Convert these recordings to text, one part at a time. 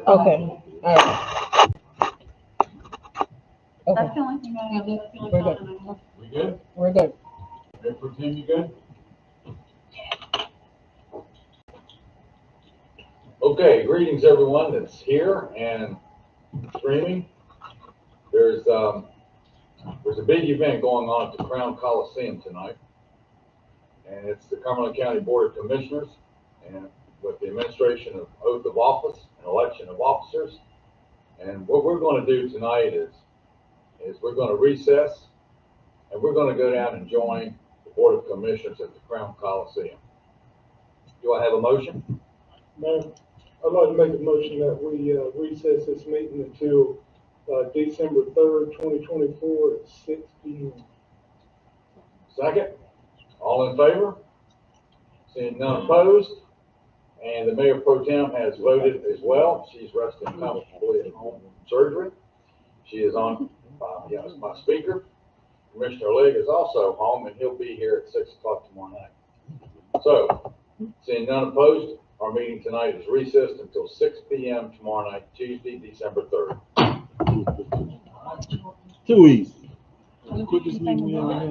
Okay, all right. Okay, That's the only thing I have. That's the only We're comment good. I have. We good? we're good. Mayor Pro Tem, you good? Okay, greetings everyone that's here and streaming. There's a big event going on at the Crown Coliseum tonight. And it's the Cumberland County Board of Commissioners and with the administration of oath of office and election of officers. And what we're going to do tonight is we're going to recess and we're going to go down and join the Board of Commissioners at the Crown Coliseum. Do I have a motion? Mayor, I'd like to make a motion that we recess this meeting until December 3rd, 2024 at 6 p.m. Second? All in favor? Seeing none opposed? And the Mayor Pro Tem has voted as well. She's resting comfortably at home from surgery. She is on my speaker. Commissioner Legg is also home and he'll be here at 6 o'clock tomorrow night. So, seeing none opposed, our meeting tonight is recessed until 6 p.m. tomorrow night, Tuesday, December 3rd. Too easy. The quickest meeting we ever had.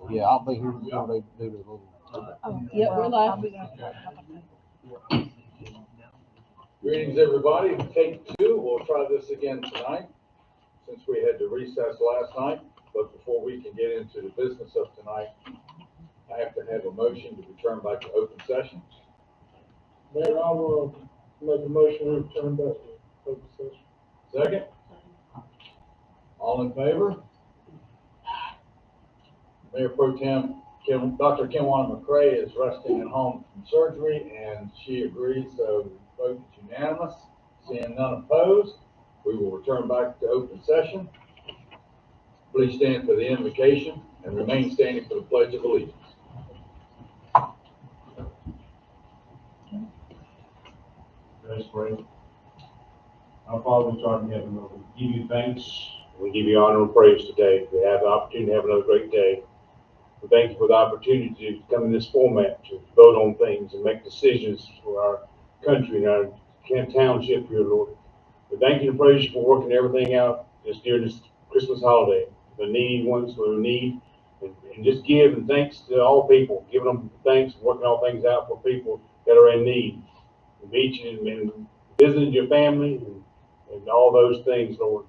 Yeah, I'll be here before they do the little. Yeah, we're live. Greetings, everybody. Take two. We'll try this again tonight since we had to recess last night. But before we can get into the business of tonight, I have to have a motion to return back to open session. Mayor, I will make a motion to return back to open session. Second? All in favor? Mayor Pro Tem, Dr. Kimwana McCray is resting at home from surgery and she agrees, so the vote is unanimous. Seeing none opposed, we will return back to open session. Please stand for the invocation and remain standing for the Pledge of Allegiance. Let us pray. Our Father which art in heaven, Lord, we give you thanks. We give you honor and praise today. We have the opportunity to have another great day. We thank you for the opportunity to come in this format to vote on things and make decisions for our country and our township here, Lord. We thank you and praise you for working everything out just during this Christmas holiday. The needy ones who need, and just give and thanks to all people, giving them thanks, working all things out for people that are in need. Reaching and visiting your family and all those things, Lord.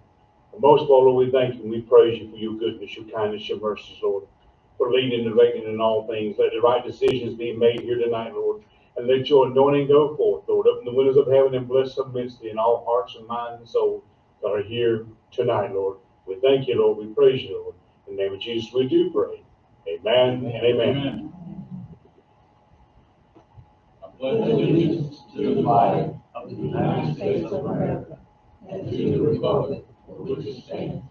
And most of all, Lord, we thank you and we praise you for your goodness, your kindness, your mercies, Lord, for leading and directing in all things. Let the right decisions be made here tonight, Lord, and let your anointing go forth, Lord. Open the windows of heaven and bless them immensely in all hearts and minds and souls that are here tonight, Lord. We thank you, Lord. We praise you, Lord. In the name of Jesus, we do pray. Amen and amen. I pledge allegiance to the flag of the United States of America and to the republic for which it stands,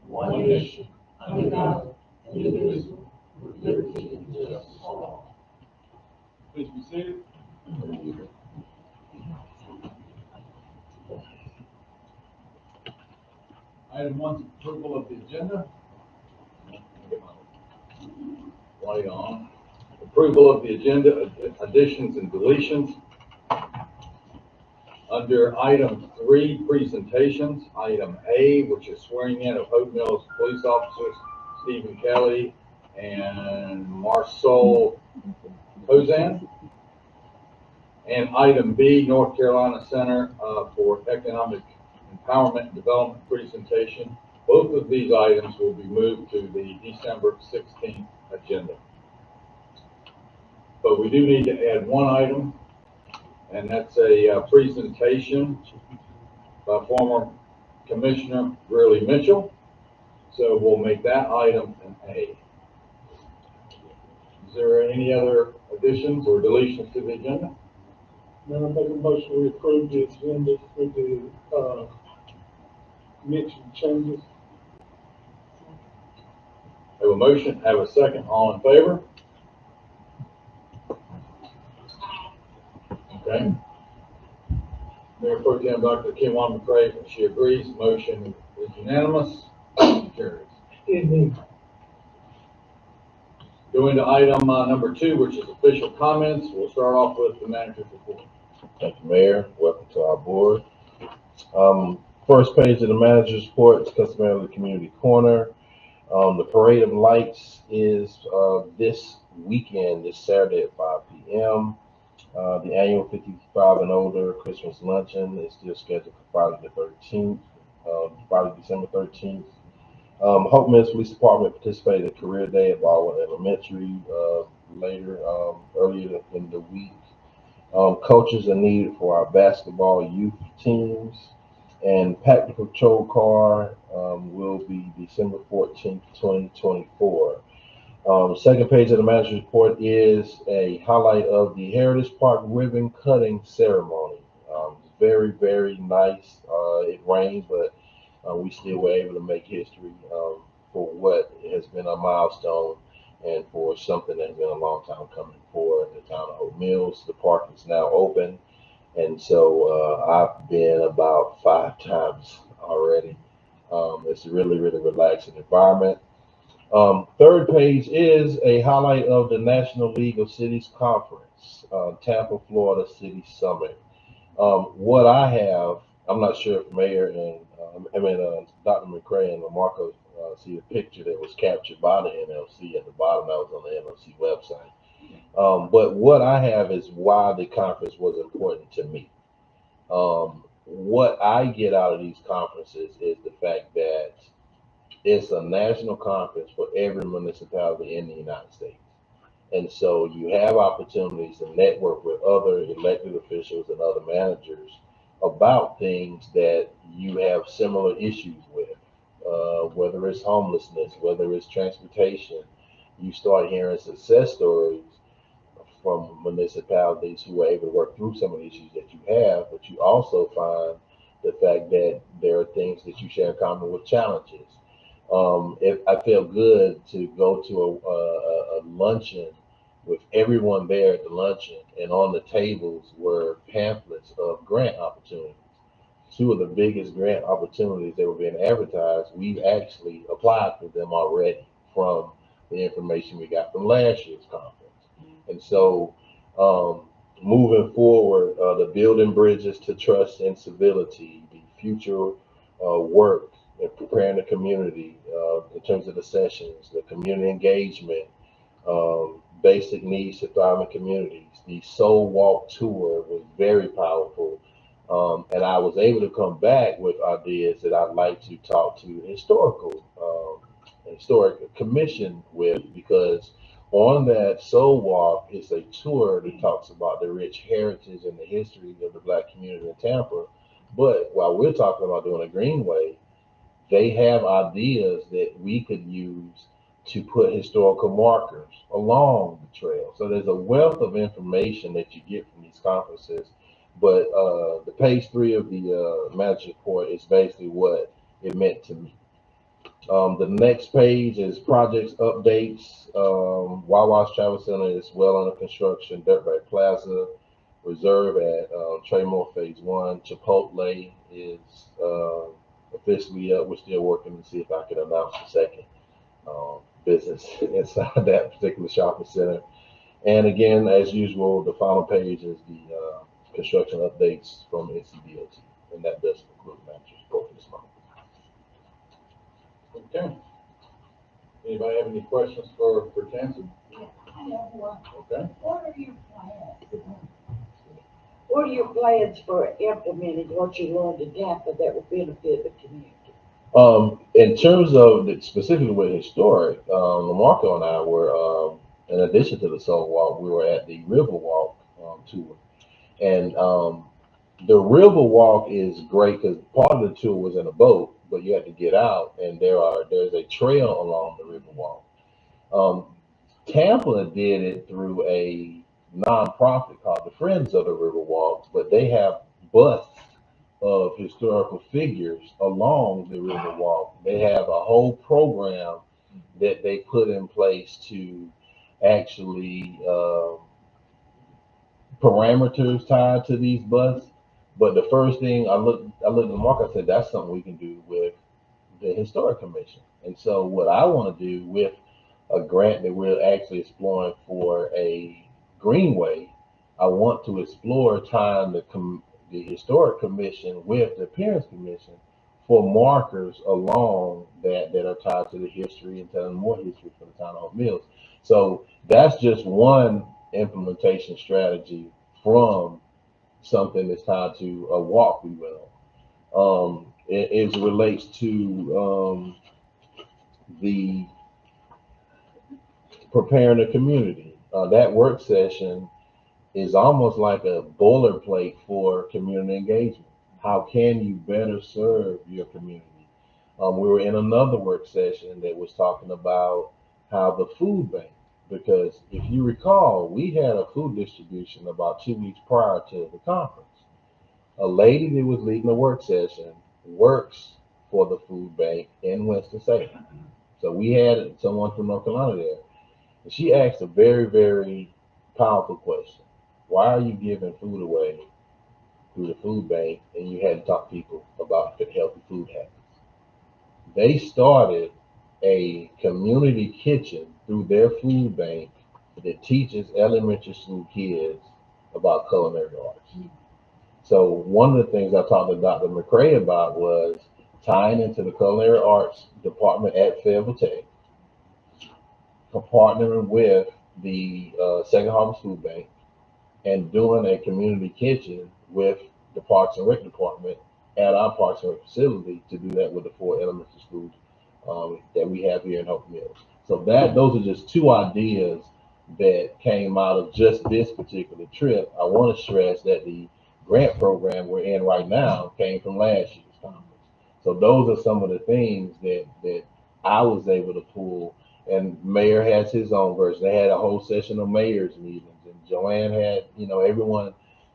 one nation, under God, indivisible, with liberty and justice for all. Please be seated. Item 1 is approval of the agenda. Get my light on. Approval of the agenda, additions and deletions. Under item 3, presentations, item A, which is swearing in of Hope Mills police officers Stephen Kelly and Marcel Kozan. And item B, North Carolina Center for Economic Empowerment and Development presentation. Both of these items will be moved to the December 16th agenda. But we do need to add one item, and that's a presentation by former Commissioner Gurley Mitchell. So we'll make that item an A. Is there any other additions or deletions to the agenda? Now I make a motion, we approve the agenda with the, mentioned changes. Have a motion, have a second, all in favor? Okay. Mayor Pro Tem Dr. Kiwan McCray, she agrees, motion is unanimous, carries. Going to item number 2, which is official comments. We'll start off with the manager's report. Thank you, Mayor. Welcome to our board. First page of the manager's report is customarily the community corner. The parade of lights is this weekend, this Saturday at 5 p.m. The annual 55 and older Christmas luncheon is still scheduled for Friday the 13th, Friday, December 13th. Hope Mills Police Department participated in Career Day at Baldwin Elementary earlier in the week. Coaches are needed for our basketball youth teams, and Pack the Patrol Car will be December 14th, 2024. Second page of the manager's report is a highlight of the Heritage Park ribbon cutting ceremony. Very, very nice. It rained, but we still were able to make history for what has been a milestone and for something that's been a long time coming for the town of Hope Mills. The park is now open, and so I've been about 5 times already. It's a really, really relaxing environment. Third page is a highlight of the National League of Cities Conference, Tampa, Florida City Summit. What I have, I'm not sure if Mayor and Dr. McCray and LaMarco see the picture that was captured by the NLC at the bottom. That was on the NLC website. But what I have is why the conference was important to me. What I get out of these conferences is the fact that it's a national conference for every municipality in the United States. And so you have opportunities to network with other elected officials and other managers about things that you have similar issues with, whether it's homelessness, whether it's transportation. You start hearing success stories from municipalities who are able to work through some of the issues that you have, but you also find the fact that there are things that you share in common with challenges. I feel good to go to a luncheon with everyone there at the luncheon, and on the tables were pamphlets of grant opportunities. 2 of the biggest grant opportunities that were being advertised, we've actually applied for them already from the information we got from last year's conference. And so moving forward, the building bridges to trust and civility, the future work and preparing the community in terms of the sessions, the community engagement, basic needs to thrive in communities. The Soul Walk tour was very powerful. And I was able to come back with ideas that I'd like to talk to historic commission with, because on that Soul Walk is a tour that talks about the rich heritage and the history of the Black community in Tampa. But while we're talking about doing a greenway, they have ideas that we could use to put historical markers along the trail. So there's a wealth of information that you get from these conferences. But the page 3 of the manager's report is basically what it meant to me. The next page is projects updates. Wawa's Travel Center is well under construction. Dirtbag Plaza Reserve at Traymore Phase 1. Chipotle is officially up. We're still working to see if I can announce the second business inside that particular shopping center. And again, as usual, the final page is the construction updates from NCDOT, and that does conclude the manager's report for this month. Okay. Anybody have any questions for Tansi? Okay. What are your plans for implementing what you learned in Tampa that will benefit the community? In terms of specifically with historic, LaMarco and I were, in addition to the Soul Walk, we were at the River Walk tour. And The river walk is great because part of the tour was in a boat, but you had to get out, and there's a trail along the river walk. Um, Tampa did it through a nonprofit called the Friends of the Riverwalk, but they have busts of historical figures along the Riverwalk. They have a whole program that they put in place to actually parameters tied to these busts. But the first thing I looked at the market, I said that's something we can do with the Historic Commission. And so what I want to do with a grant that we're actually exploring for a greenway, I want to explore tying the Historic Commission with the Appearance Commission for markers along that are tied to the history and telling more history for the town of Hope Mills. So that's just one implementation strategy from something that's tied to a walk we went on. It relates to the preparing the community. That work session is almost like a boilerplate for community engagement. How can you better serve your community? We were in another work session that was talking about how the food bank, because if you recall, we had a food distribution about 2 weeks prior to the conference. A lady that was leading the work session works for the food bank in Winston-Salem. So we had someone from North Carolina there. And she asked a very, very powerful question. Why are you giving food away through the food bank and you hadn't taught people about healthy food habits? They started a community kitchen through their food bank that teaches elementary school kids about culinary arts. So one of the things I talked to Dr. McCray about was tying into the culinary arts department at Fayetteville Tech, partnering with the Second Harvest Food Bank, and doing a community kitchen with the Parks and Rec department at our Parks and Rec facility to do that with the 4 elementary schools that we have here in Hope Mills. So those are just 2 ideas that came out of just this particular trip. I want to stress that the grant program we're in right now came from last year's conference. So those are some of the things that I was able to pull. And Mayor has his own version. They had a whole session of mayors meetings, and Joanne had, everyone.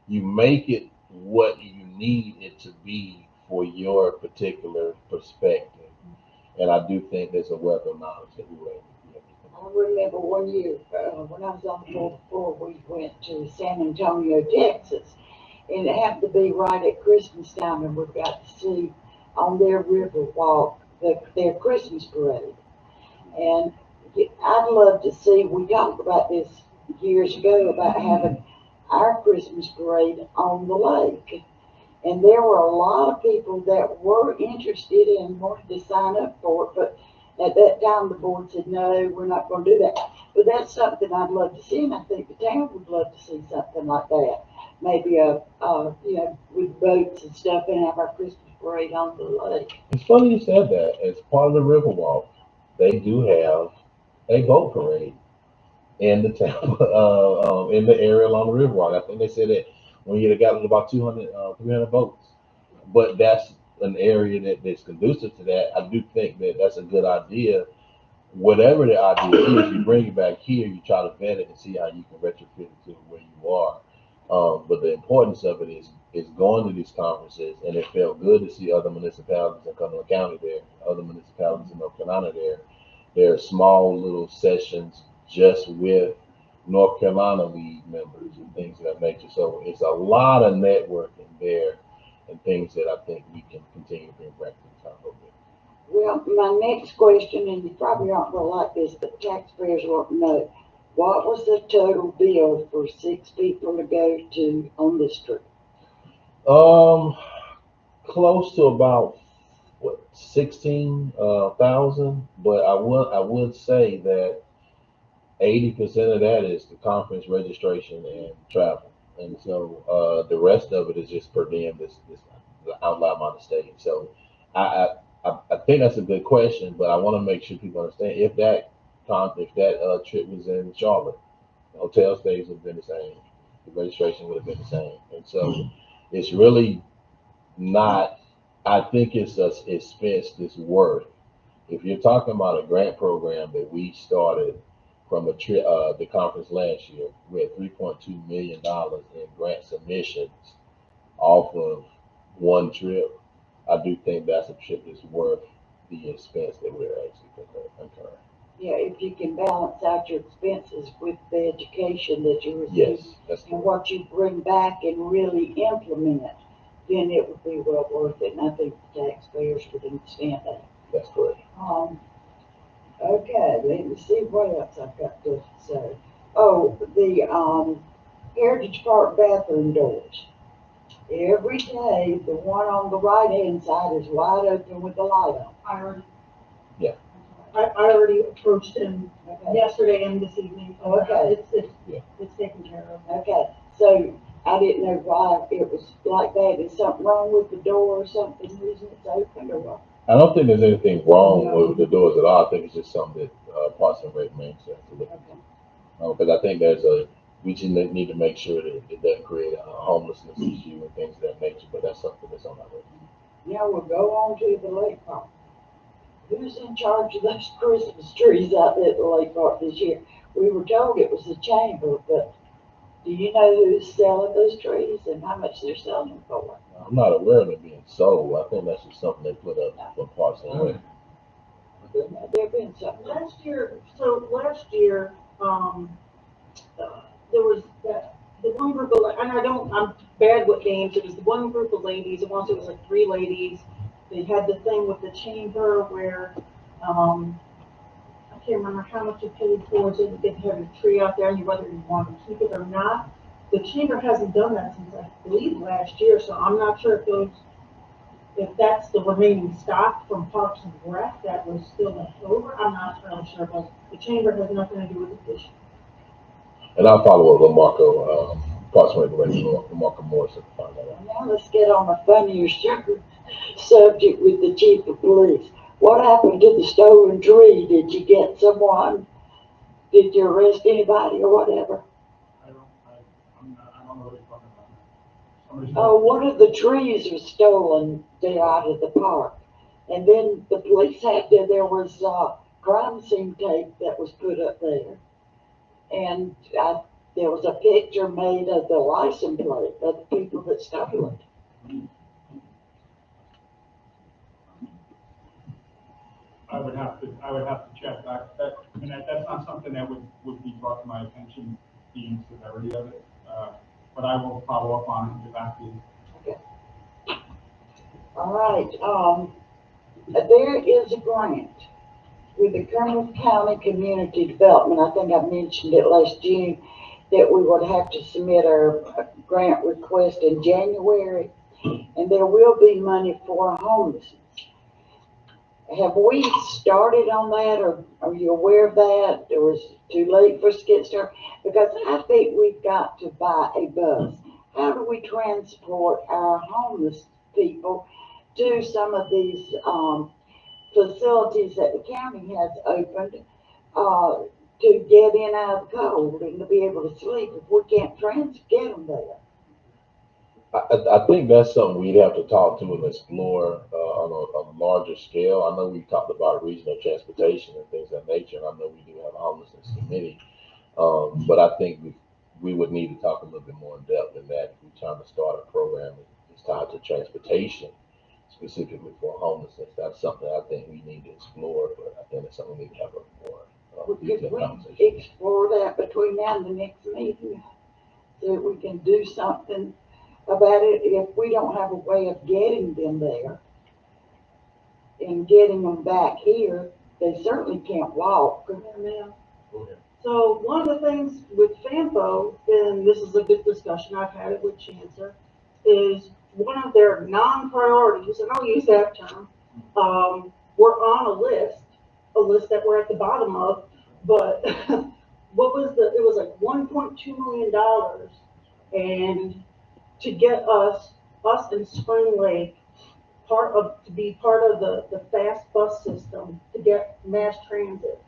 You make it what you need it to be for your particular perspective. And I do think there's a wealth of knowledge that we were able to get. I remember one year, when I was on the board before, we went to San Antonio, Texas, and it happened to be right at Christmas time, and we got to see on their river walk their Christmas parade. And I'd love to see, we talked about this years ago about having our Christmas parade on the lake. And there were a lot of people that were interested and wanted to sign up for it, but at that time the board said, no, we're not going to do that. But that's something I'd love to see, and I think the town would love to see something like that. Maybe with boats and stuff, and have our Christmas parade on the lake. It's funny you said that. As part of the Riverwalk, they do have a boat parade in the town, in the area along the Riverwalk. I think they said that when you got about 300 boats. But that's an area that's conducive to that. I do think that that's a good idea. Whatever the idea is, you bring it back here, you try to vet it and see how you can retrofit it to where you are. But the importance of it is going to these conferences, and it felt good to see other municipalities in Cumberland County there, other municipalities in North Carolina there. There are small little sessions just with North Carolina league members and things of that nature. So it's a lot of networking there and things that I think we can continue to bring back to the town of Hope. Well, my next question, and you probably aren't going to like this, but taxpayers want to know, what was the total bill for 6 people to go to on this trip? Close to about 16,000, but I would say that 80% of that is the conference registration and travel, and so the rest of it is just per diem, this outline amount of stay. So I think that's a good question, but I want to make sure people understand if that trip was in Charlotte, the hotel stays would have been the same, the registration would have been the same, and so It's really not, I think it's a expense that's worth. If you're talking about a grant program that we started from the conference last year, we had $3.2 million in grant submissions off of one trip. I do think that's a trip that's worth the expense that we're actually incurring. Yeah, if you can balance out your expenses with the education that you receive Yes, that's and correct. what you bring back and really implement, then it would be well worth it, and I think the taxpayers would understand that. That's correct. Okay, let me see what else I've got to say. Oh, the, Heritage Park bathroom doors. Every day, the one on the right-hand side is wide open with the light on. I already. Yeah. I already approached him Okay. yesterday and this evening. So Okay. Yeah. It's taken care of. Okay, so I didn't know why it was like that. Is something wrong with the door or something, reason it's open or what? I don't think there's anything wrong with the doors at all. I think it's just something that Parks and Rec may have to look Okay. into. Because I think we just need to make sure that it doesn't create a homelessness issue and things of that nature, but that's something that's on our list. Now we'll go on to the lake park. Who's in charge of those Christmas trees out there at the lake park this year? We were told it was the chamber, but do you know who's selling those trees and how much they're selling them for? I'm not aware of it being sold. I think that's just something they put up for Parks and Rec. There been something. Last year, there was the one group of, and I'm bad with names. It was the one group of ladies. It was like three ladies. They had the thing with the chamber where, I can't remember how much you paid for it. You get to have a tree out there and whether you want to keep it or not. The chamber hasn't done that since I believe last year, so I'm not sure if that's the remaining stock from Parks and Rec that was still left over. I'm not really sure, but the chamber has nothing to do with it this year. And I'll follow up with Marco, Parks and Rec, Marco Morrison to find that out. Now let's get on a funnier subject with the chief of police. What happened to the stolen tree? Did you get someone? Did you arrest anybody or whatever? I don't know what you're talking about. Somebody's- Oh, one of the trees was stolen there out of the park. And then the police there was crime scene tape that was put up there. And there was a picture made of the license plate of the people that stole it. I would have to check that's not something that would be brought to my attention, the severity of it. But I will follow up on it and get back to you. Okay. All right, there is a grant with the Kermit County Community Development. I think I mentioned it last June that we would have to submit our grant request in January, and there will be money for homelessness. Have we started on that, or are you aware of that? Or is it too late for us to get started? Because I think we've got to buy a bus. How do we transport our homeless people to some of these facilities that the county has opened to get in out of the cold and to be able to sleep if we can't get them there? I think that's something we'd have to talk to and explore on a larger scale. I know we've talked about regional transportation and things of that nature, and I know we do have a homelessness committee. But I think we would need to talk a little bit more in depth than that if we're trying to start a program that's tied to transportation, specifically for homelessness. That's something I think we need to explore, but I think it's something we need to have a more detailed Could conversation. we explore that between now and the next meeting so that we can do something about it? If we don't have a way of getting them there and getting them back here, they certainly can't walk. So one of the things with FAMPO, and this is a good discussion, I've had it with Chancellor, is one of their non-priorities, and I'll use that term, we're on a list that we're at the bottom of, but it was like $1.2 million, and to get us in Spring Lake, to be part of the fast bus system to get mass transit.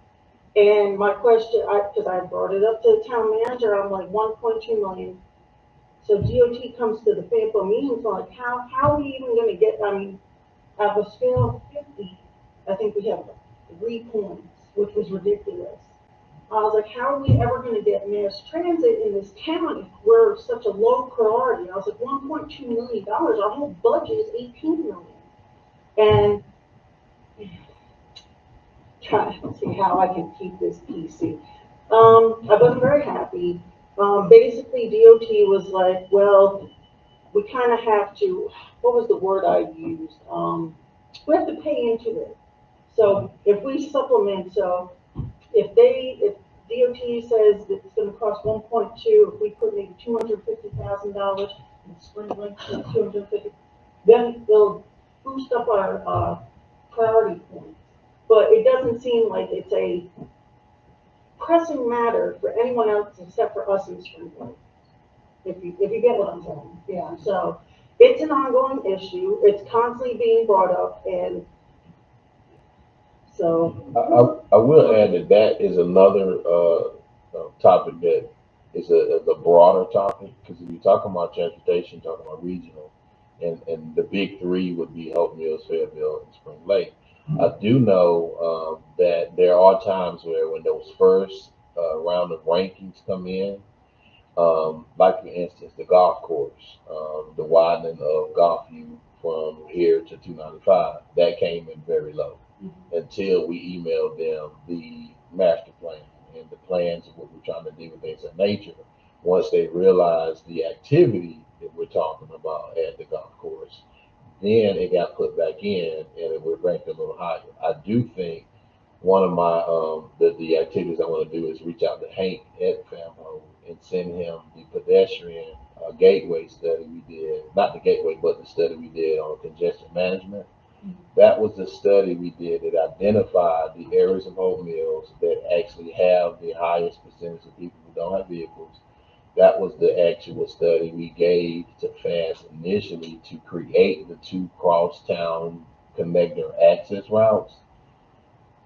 And my question, because I brought it up to the town manager, I'm like, 1.2 million. So DOT comes to the Fayetteville meetings, like, how are we even gonna get, I mean, out of a scale of 50, I think we have 3 points, which was ridiculous. I was like, how are we ever gonna get mass transit in this town if we're such a low priority? I was like, $1.2 million, our whole budget is 18 million. And trying to see how I can keep this PC. I wasn't very happy. Basically DOT was like, well, we kind of have to, what was the word I used? We have to pay into it. So if we supplement, so if DOT says that it's gonna cost 1.2, if we put maybe $250,000 in Spring Link, 250, then they'll boost up our, priority points. But it doesn't seem like it's a pressing matter for anyone else except for us in Spring Lake. If you get what I'm saying. Yeah. So it's an ongoing issue. It's constantly being brought up, and so. I will add that is another topic that is a broader topic, because if you're talking about transportation, talking about regional, and the big three would be Hope Mills, Fayetteville, and Spring Lake. I do know that there are times where when those first round of rankings come in, like for instance, the golf course, the widening of Golfview from here to 295, that came in very low until we emailed them the master plan and the plans of what we're trying to do with things of nature. Once they realized the activity that we're talking about at the golf course, then it got put back in and it would rank a little higher. I do think one of my the activities I want to do is reach out to Hank at FAMHO and send him the pedestrian gateway study we did, not the gateway, but the study we did on congestion management. That was the study we did that identified the areas of Hope Mills that actually have the highest percentage of people who don't have vehicles. That was the actual study we gave to FAST initially to create the 2 crosstown connector access routes.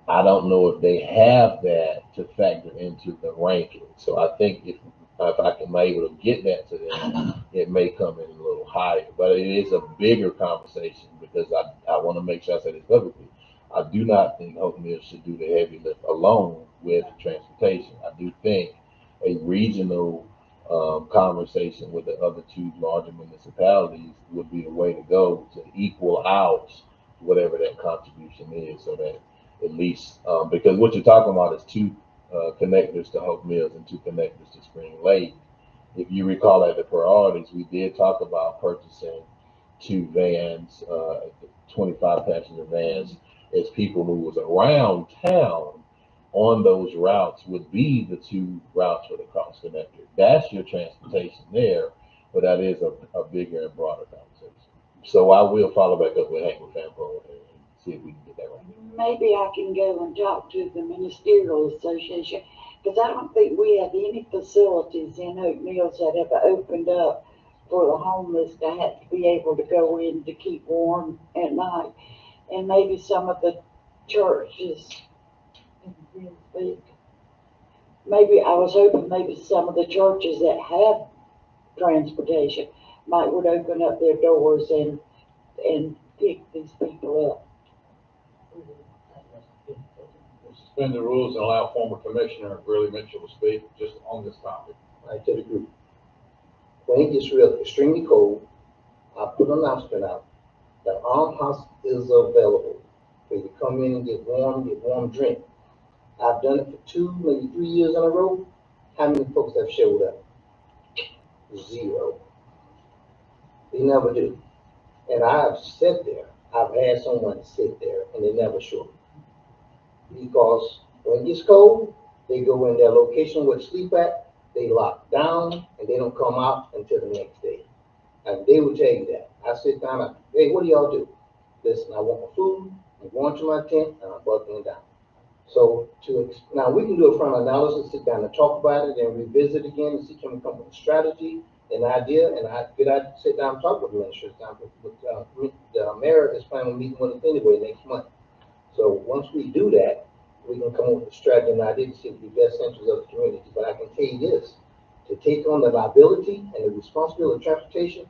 I don't know if they have that to factor into the ranking. So I think if I can be able to get that to them, it may come in a little higher. But it is a bigger conversation because I want to make sure I say this publicly. I do not think Hope Mills should do the heavy lift alone with transportation. I do think a regional conversation with the other 2 larger municipalities would be the way to go to equal out whatever that contribution is, so that at least because what you're talking about is 2 connectors to Hope Mills and 2 connectors to Spring Lake. If you recall at the priorities, we did talk about purchasing 2 vans, 25 passenger vans, as people who was around town on those routes would be the 2 routes for the cross connector. That's your transportation there, but that is a bigger and broader conversation. So I will follow back up with Hank with FAMHO and see if we can get that right. Maybe I can go and talk to the Ministerial Association, because I don't think we have any facilities in Hope Mills that have opened up for the homeless to have to be able to go in to keep warm at night. And maybe some of the churches, maybe I was hoping maybe some of the churches that have transportation would open up their doors and pick these people up. Suspend the rules and allow former Commissioner Burley Mitchell to speak just on this topic. I to the group. When it gets real extremely cold, I put an announcement out that Arm House is available for you to come in and get warm drink. I've done it for 2, maybe 3 years in a row. How many folks have showed up? 0. They never do. And I've sat there. I've had someone sit there and they never show up. Because when it gets cold, they go in their location where they sleep at, they lock down, and they don't come out until the next day. And they will tell you that. I sit down, hey, what do y'all do? Listen, I want my food, I'm going to my tent, and I'm buckling down. So now we can do a front analysis, sit down and talk about it, and revisit again and see can we come up with a strategy, an idea, and I'd sit down and talk with the minister. The mayor is planning on meeting with us anyway next month. So once we do that, we can come up with a strategy and idea to see the best interest of the community. But I can tell you this, to take on the liability and the responsibility of transportation,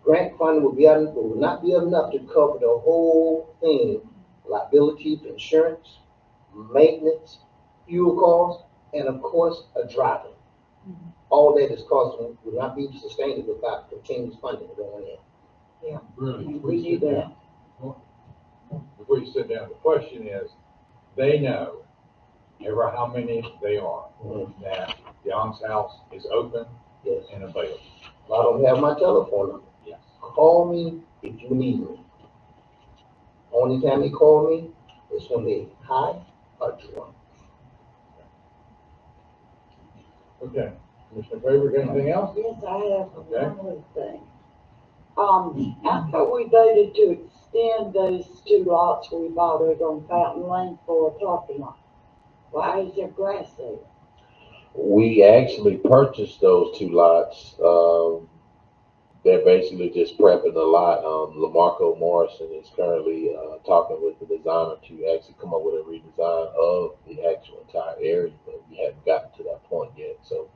grant funding will not be enough to cover the whole thing, liability, insurance, maintenance, fuel costs, and of course, a driver. All that is costing will not be sustained without continuous funding going in. Really, We need that. before you sit down, the question is, they know, ever how many they are, that the Alms House is open Yes. and available. I don't have my telephone number. Yes. Call me if you need me. Only time you call me is when they high or drunk. Okay, Commissioner Faber, got anything else? Yes, I have Okay. one other thing. I thought we voted to extend those 2 lots we bought over on Fountain Lane for a parking lot. Why is there grass there? We actually purchased those 2 lots. They're basically just prepping the lot. Lamarco Morrison is currently talking with the designer to actually come up with a redesign of the actual entire area, but we haven't gotten to that point yet. So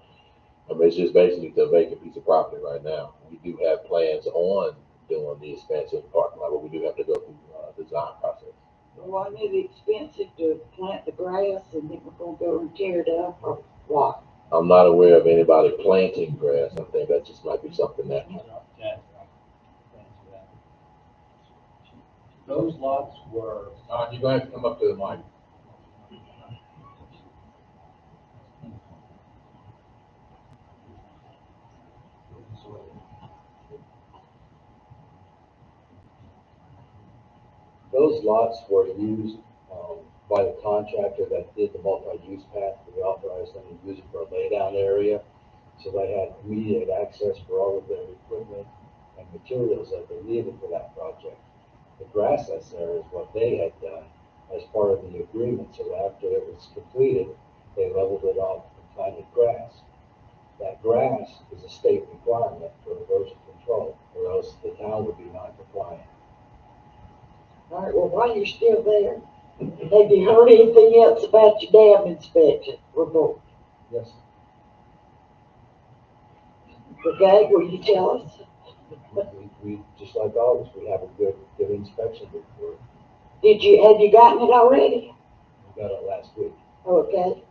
it's just basically the vacant piece of property right now. We do have plans on doing the expansion of the parking lot, but we do have to go through the design process. Wasn't it expensive to plant the grass and then we're gonna go and tear it up or what? I'm not aware of anybody planting grass. I think that just might be something that Those lots were, You're gonna have to come up to the mic. those lots were used, by the contractor that did the multi-use path. We authorized them to use it for a laydown area. So they had immediate access for all of their equipment and materials that they needed for that project. The grass that's there is what they had done as part of the agreement. So after it was completed, they leveled it off and planted grass. That grass is a state requirement for erosion control, or else the town would be non-compliant. All right, well, while you're still there, have you heard anything else about your dam inspection report? Yes. Okay, will you tell us? We, just like always, we have a good inspection report. Have you gotten it already? We got it last week. Okay.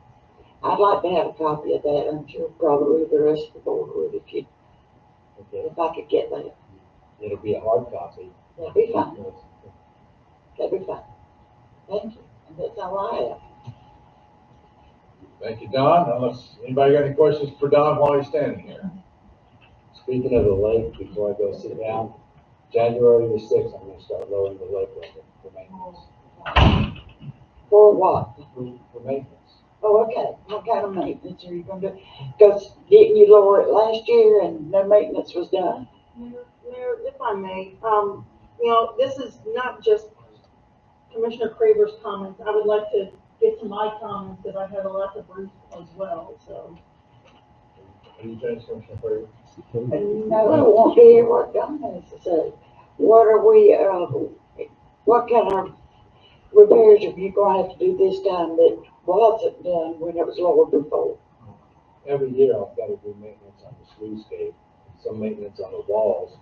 I'd like to have a copy of that. I'm sure probably the rest of the board would Okay. if I could get that. It'll be a hard copy. That'd be fine. That'd be fine. Thank you. And that's all I have. Thank you, Don. Unless anybody got any questions for Don while he's standing here? Speaking of the lake, before I go sit down, January the 6th, I'm gonna start lowering the lake level for maintenance. For what? For maintenance. Oh, okay. What kind of maintenance are you gonna do? Because didn't you lower it last year and no maintenance was done? Mayor, if I may, this is not just Commissioner Craver's comments. I would like to get to my comments because I have a lot to brief as well, so. Are you finished, Commissioner Faber? And no, I want to hear what Don has to say. What are we, what kind of repairs are you gonna have to do this time that wasn't done when it was lowered before? Every year I've got to do maintenance on the sluice gate, some maintenance on the walls.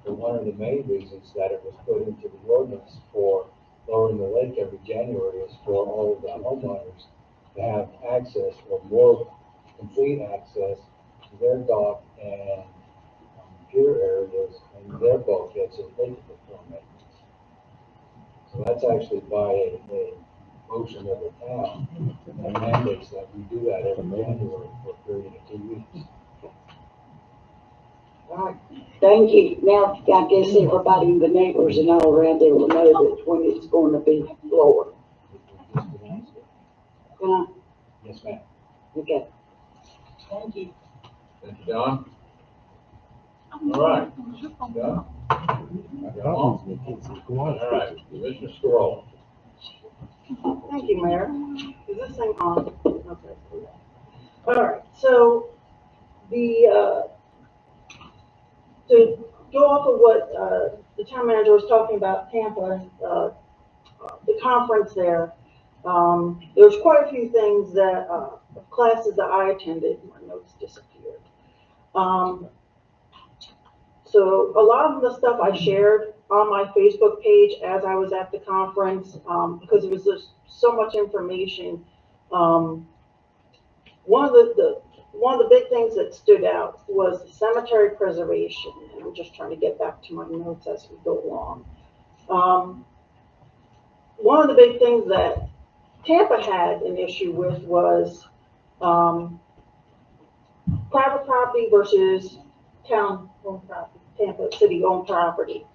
But one of the main reasons that it was put into the ordinance for lowering the lake every January is for all of the homeowners to have access or more complete access to their dock and pier areas and their bulkheads so they can perform maintenance. So that's actually by a motion of the town that mandates that we do that every January for a period of 2 weeks. All right, thank you. Now, I guess everybody, the neighbors and all around there will know that when it's going to be lowered. Yes, ma'am. Okay. Thank you. Thank you, Don. All right. Don? All right, Commissioner Squirrel. Thank you, Mayor. Is this thing on? Okay. All right, so to go off of what the town manager was talking about Tampa, the conference there, there's quite a few things that, classes that I attended, my notes disappeared. Um, so a lot of the stuff I shared on my Facebook page as I was at the conference, because it was just so much information. One of the big things that stood out was cemetery preservation. And I'm just trying to get back to my notes as we go along. One of the big things that Tampa had an issue with was private property versus town-owned property, Tampa City-owned property.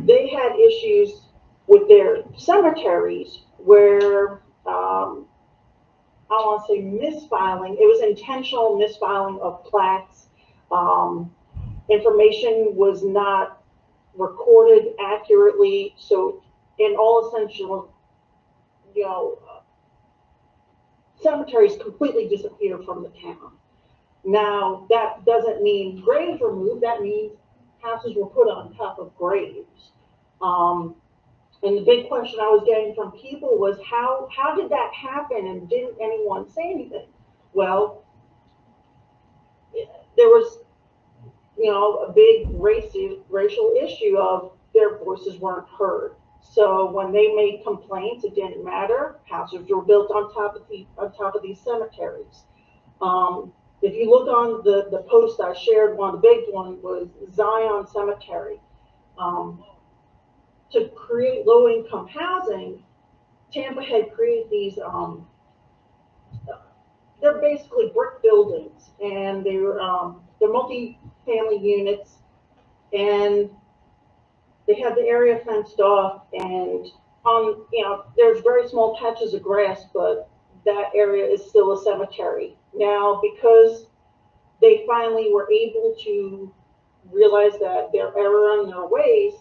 They had issues with their cemeteries where I want to say misfiling. It was intentional misfiling of plaques. Information was not recorded accurately. So, in all essential, cemeteries completely disappeared from the town. Now, that doesn't mean graves were moved. That means houses were put on top of graves. And the big question I was getting from people was how did that happen and didn't anyone say anything? Well, there was, a big racial issue of their voices weren't heard. So when they made complaints, it didn't matter. Houses were built on top of these cemeteries. If you look on the post I shared, one of the big ones was Zion Cemetery. To create low-income housing, Tampa had created these, they're basically brick buildings, and they're multi-family units, and they have the area fenced off, and there's very small patches of grass, but that area is still a cemetery. Now, because they finally were able to realize that their error in their ways,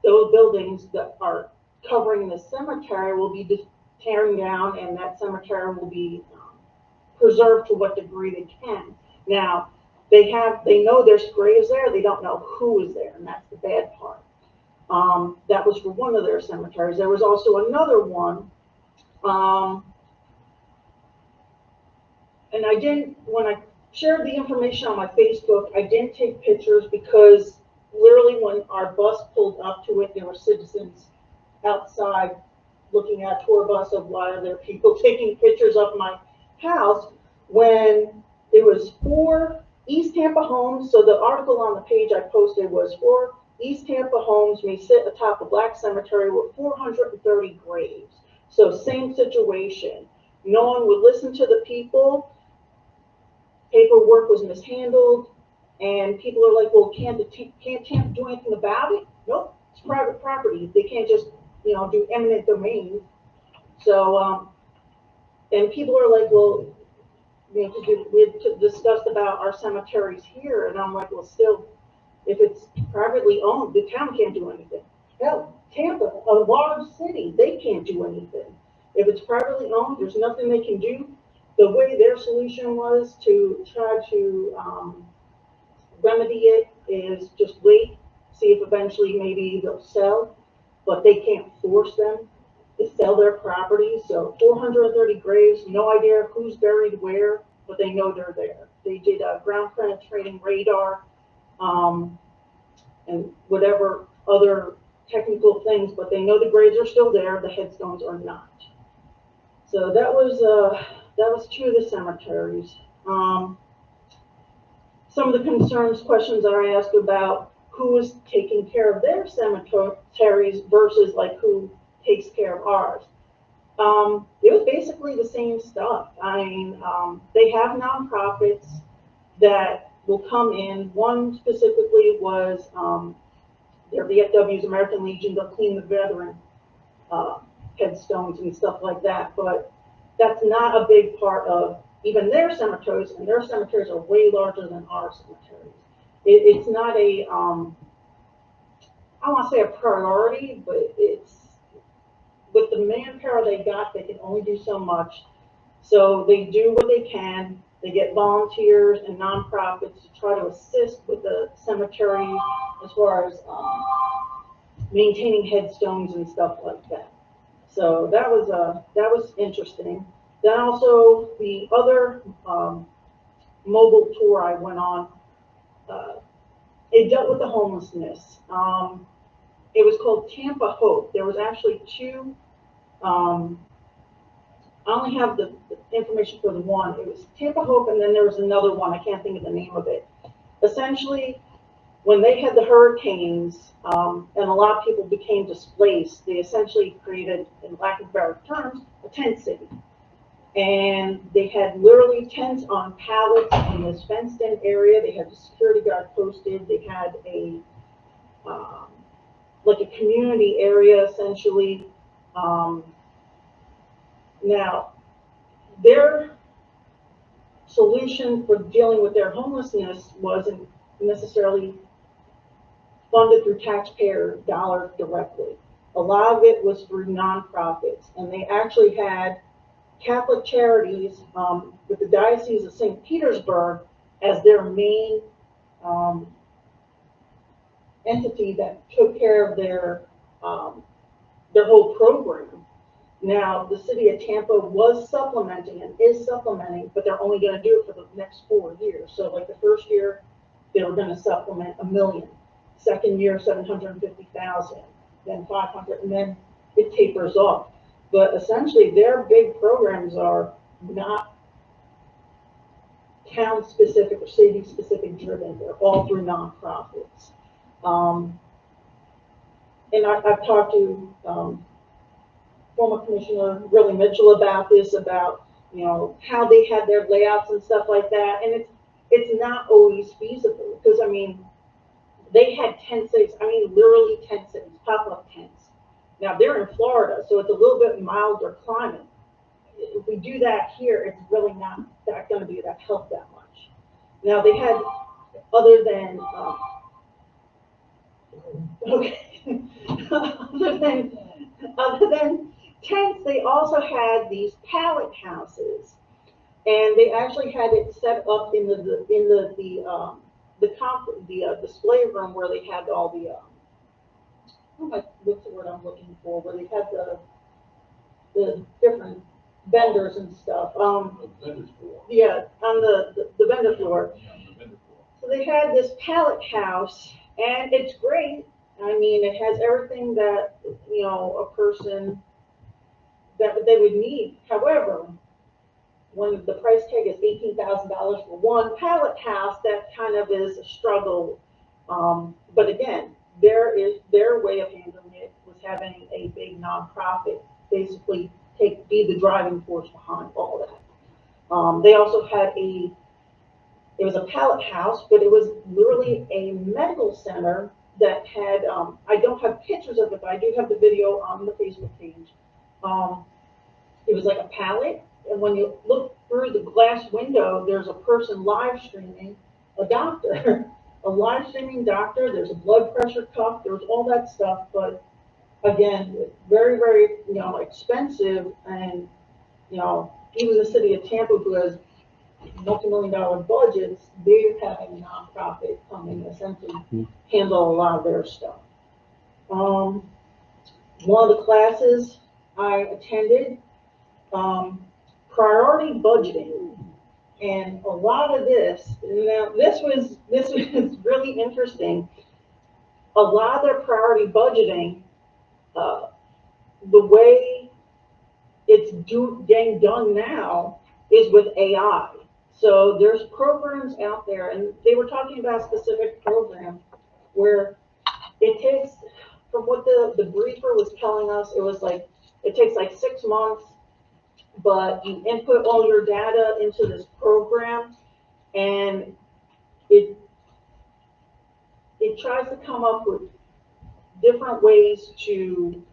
those buildings that are covering the cemetery will be tearing down, and that cemetery will be preserved to what degree they can. Now, they know there's graves there, they don't know who is there, and that's the bad part. That was for one of their cemeteries. There was also another one, and when I shared the information on my Facebook, I didn't take pictures because literally when our bus pulled up to it, there were citizens outside looking at a tour bus of why are there people taking pictures of my house when it was 4 East Tampa homes. So the article on the page I posted was 4 East Tampa homes may sit atop a black cemetery with 430 graves. So same situation. No one would listen to the people. Paperwork was mishandled. And people are like, well, can't Tampa do anything about it? Nope, it's private property. They can't just, do eminent domain. So, and people are like, well, we had discussed about our cemeteries here, and I'm like, well, still, if it's privately owned, the town can't do anything. Hell, Tampa, a large city, they can't do anything. If it's privately owned, there's nothing they can do. The way their solution was to try to remedy it is just wait, see if eventually maybe they'll sell, but they can't force them to sell their property. So 430 graves, no idea who's buried where, but they know they're there. They did a ground penetrating radar and whatever other technical things, but they know the graves are still there, the headstones are not. So that was 2 of the cemeteries. Some of the concerns, questions that I asked about who is taking care of their cemeteries versus like who takes care of ours. It was basically the same stuff. I mean, they have nonprofits that will come in. One specifically was their VFW's American Legion. They'll clean the veteran headstones and stuff like that, but that's not a big part of even their cemeteries, and their cemeteries are way larger than our cemeteries. It's not a, I want to say a priority, but it's, with the manpower they got, they can only do so much. So they do what they can. They get volunteers and nonprofits to try to assist with the cemetery as far as maintaining headstones and stuff like that. So that was interesting. Then also the other mobile tour I went on, it dealt with the homelessness. It was called Tampa Hope. There was actually two, I only have the information for the one. It was Tampa Hope, and then there was another one. I can't think of the name of it. Essentially, when they had the hurricanes, and a lot of people became displaced, they essentially created, in lack of better terms, a tent city. And they had literally tents on pallets in this fenced-in area. They had a security guard posted. They had a like a community area, essentially. Now, their solution for dealing with their homelessness wasn't necessarily funded through taxpayer dollars directly. A lot of it was through nonprofits, and they actually had Catholic Charities with the Diocese of St. Petersburg as their main entity that took care of their whole program. Now, the city of Tampa was supplementing and is supplementing, but they're only going to do it for the next 4 years. So, like the first year, they were going to supplement $1 million. Second year, 750,000, then 500, and then it tapers off. But essentially, their big programs are not town-specific or city-specific driven. They're all through nonprofits. And I've talked to former Commissioner Willie Mitchell about this, about, you know, how they had their layouts and stuff like that. And it's not always feasible, because, I mean, they had tent cities, I mean, literally tent cities, pop-up tents. Now, they're in Florida, so it's a little bit milder climate. If we do that here, it's really not that going to be that help that much. Now, they had, other than, other than tents, they also had these pallet houses, and they actually had it set up in the display room where they had all the what's the word I'm looking for? Where they had the different vendors and stuff. Vendors floor. Yeah, on the vendor floor. Yeah, on the vendor floor. So they had this pallet house, and it's great. I mean, it has everything that, you know, a person that they would need. However, when the price tag is $18,000 for one pallet house, that kind of is a struggle. But again, their way of handling it was having a big nonprofit basically be the driving force behind all that. They also had it was a pallet house, but it was literally a medical center that had, I don't have pictures of it, but I do have the video on the Facebook page. It was like a pallet, and when you look through the glass window, there's a person live streaming, a doctor, a live streaming doctor. There's a blood pressure cuff. There's all that stuff, but again, very, very, you know, expensive. And, you know, even the city of Tampa, who has multi-million-dollar budgets, they're having a nonprofit come in and essentially handle a lot of their stuff. One of the classes I attended, priority budgeting, and a lot of this. Now, this was really interesting. A lot of their priority budgeting, the way it's getting done now is with AI. So there's programs out there, and they were talking about a specific program where it takes, from what the briefer was telling us, it was like, it takes like 6 months, but you input all your data into this program, and it tries to come up with different ways to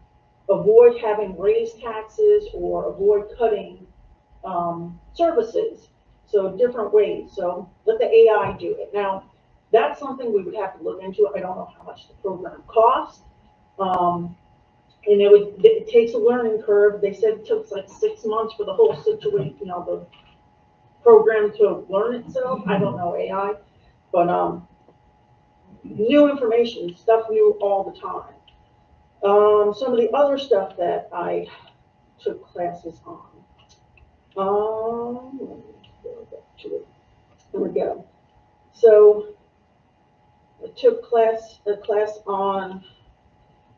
avoid having raised taxes or avoid cutting services. So different ways. So let the AI do it. Now, that's something we would have to look into. I don't know how much the program costs. And it takes a learning curve. They said it took like 6 months for the whole situation, you know, the program to learn itself. I don't know AI, but new information, stuff new all the time. Some of the other stuff that I took classes on. Let me go back to it. There we go. So I took a class on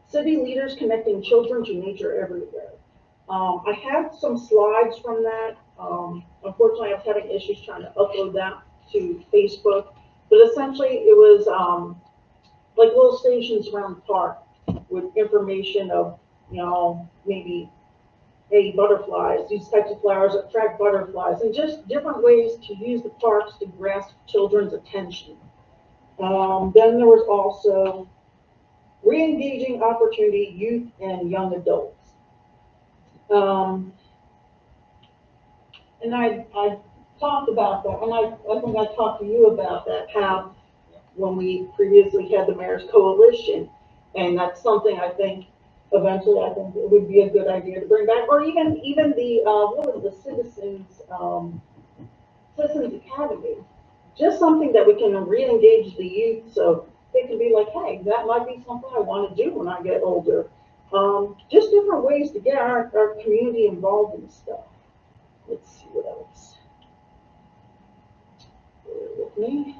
city leaders connecting children to nature everywhere. I had some slides from that. Unfortunately, I was having issues trying to upload that to Facebook, but essentially it was like little stations around the park with information of, you know, maybe, hey, butterflies, these types of flowers attract butterflies, and just different ways to use the parks to grasp children's attention. Then there was also re-engaging opportunity youth and young adults. And I talked about that, and I think I talked to you about that, how when we previously had the Mayor's Coalition, and that's something I think eventually I think it would be a good idea to bring back, or even the what was the Citizens Academy, just something that we can re-engage the youth, so they can be like, hey, that might be something I want to do when I get older. Just different ways to get our community involved in stuff. Let's see what else. Bear with me.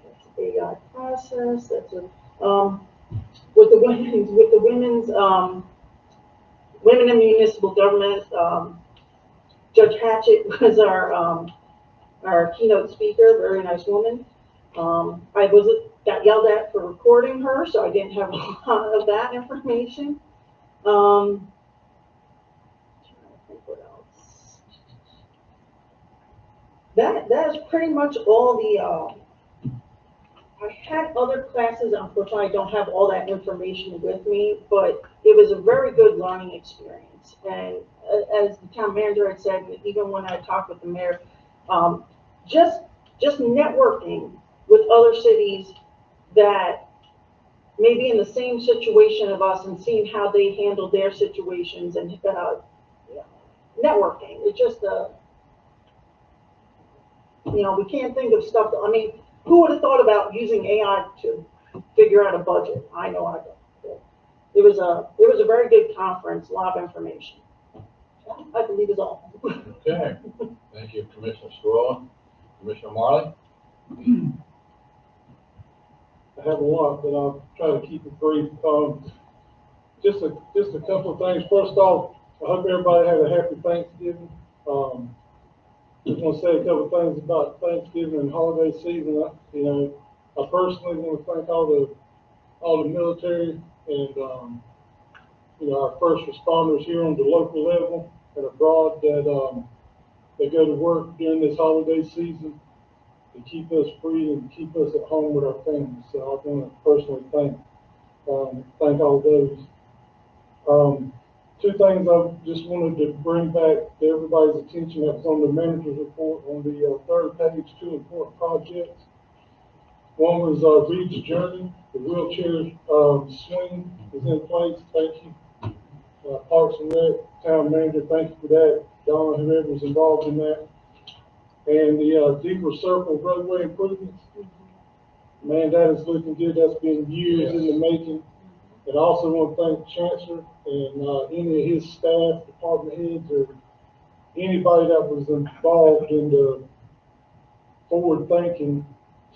That's AI process. That's a with the women's women in municipal government. Judge Hatchett was our keynote speaker, very nice woman. I got yelled at for recording her, so I didn't have a lot of that information. Trying to think what else. That is pretty much all the. I had other classes. Unfortunately, I don't have all that information with me, but it was a very good learning experience. And as the town manager had said, even when I talked with the mayor, just networking with other cities that may be in the same situation of us and seeing how they handle their situations and networking. It's just you know, we can't think of stuff. I mean, who would have thought about using AI to figure out a budget? I know I don't. It was a very good conference, a lot of information. I believe is all. Okay, thank you, Commissioner Stroll. Commissioner Marley? I have a lot, but I'll try to keep it brief. Just a couple of things. First off, I hope everybody had a happy Thanksgiving. Just want to say a couple of things about Thanksgiving and holiday season. You know, I personally want to thank all the military and you know, our first responders here on the local level and abroad that they go to work during this holiday season to keep us free and keep us at home with our families. So I want to personally thank all those. Two things I just wanted to bring back to everybody's attention that was on the manager's report on the third page, two important projects. One was Reed's Journey, the wheelchair swing is in place. Thank you. Parks and Rec, town manager, thank you for that. Donna, whoever was involved in that. And the Deeper Circle roadway improvements. Man, that is looking good. That's been years in the making. And I also want to thank Chancellor and any of his staff, department heads, or anybody that was involved in the forward thinking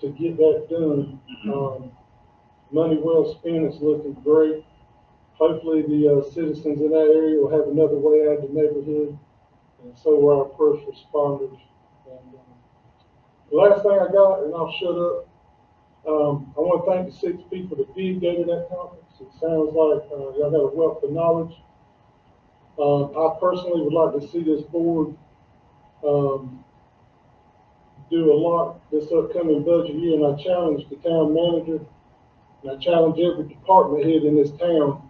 to get that done. Money well spent. It's looking great. Hopefully the citizens in that area will have another way out of the neighborhood, and so will our first responders. And the last thing I got, and I'll shut up, I want to thank the 6 people that did go to that conference. It sounds like y'all got a wealth of knowledge. I personally would like to see this board do a lot this upcoming budget year, and I challenge the town manager, and I challenge every department head in this town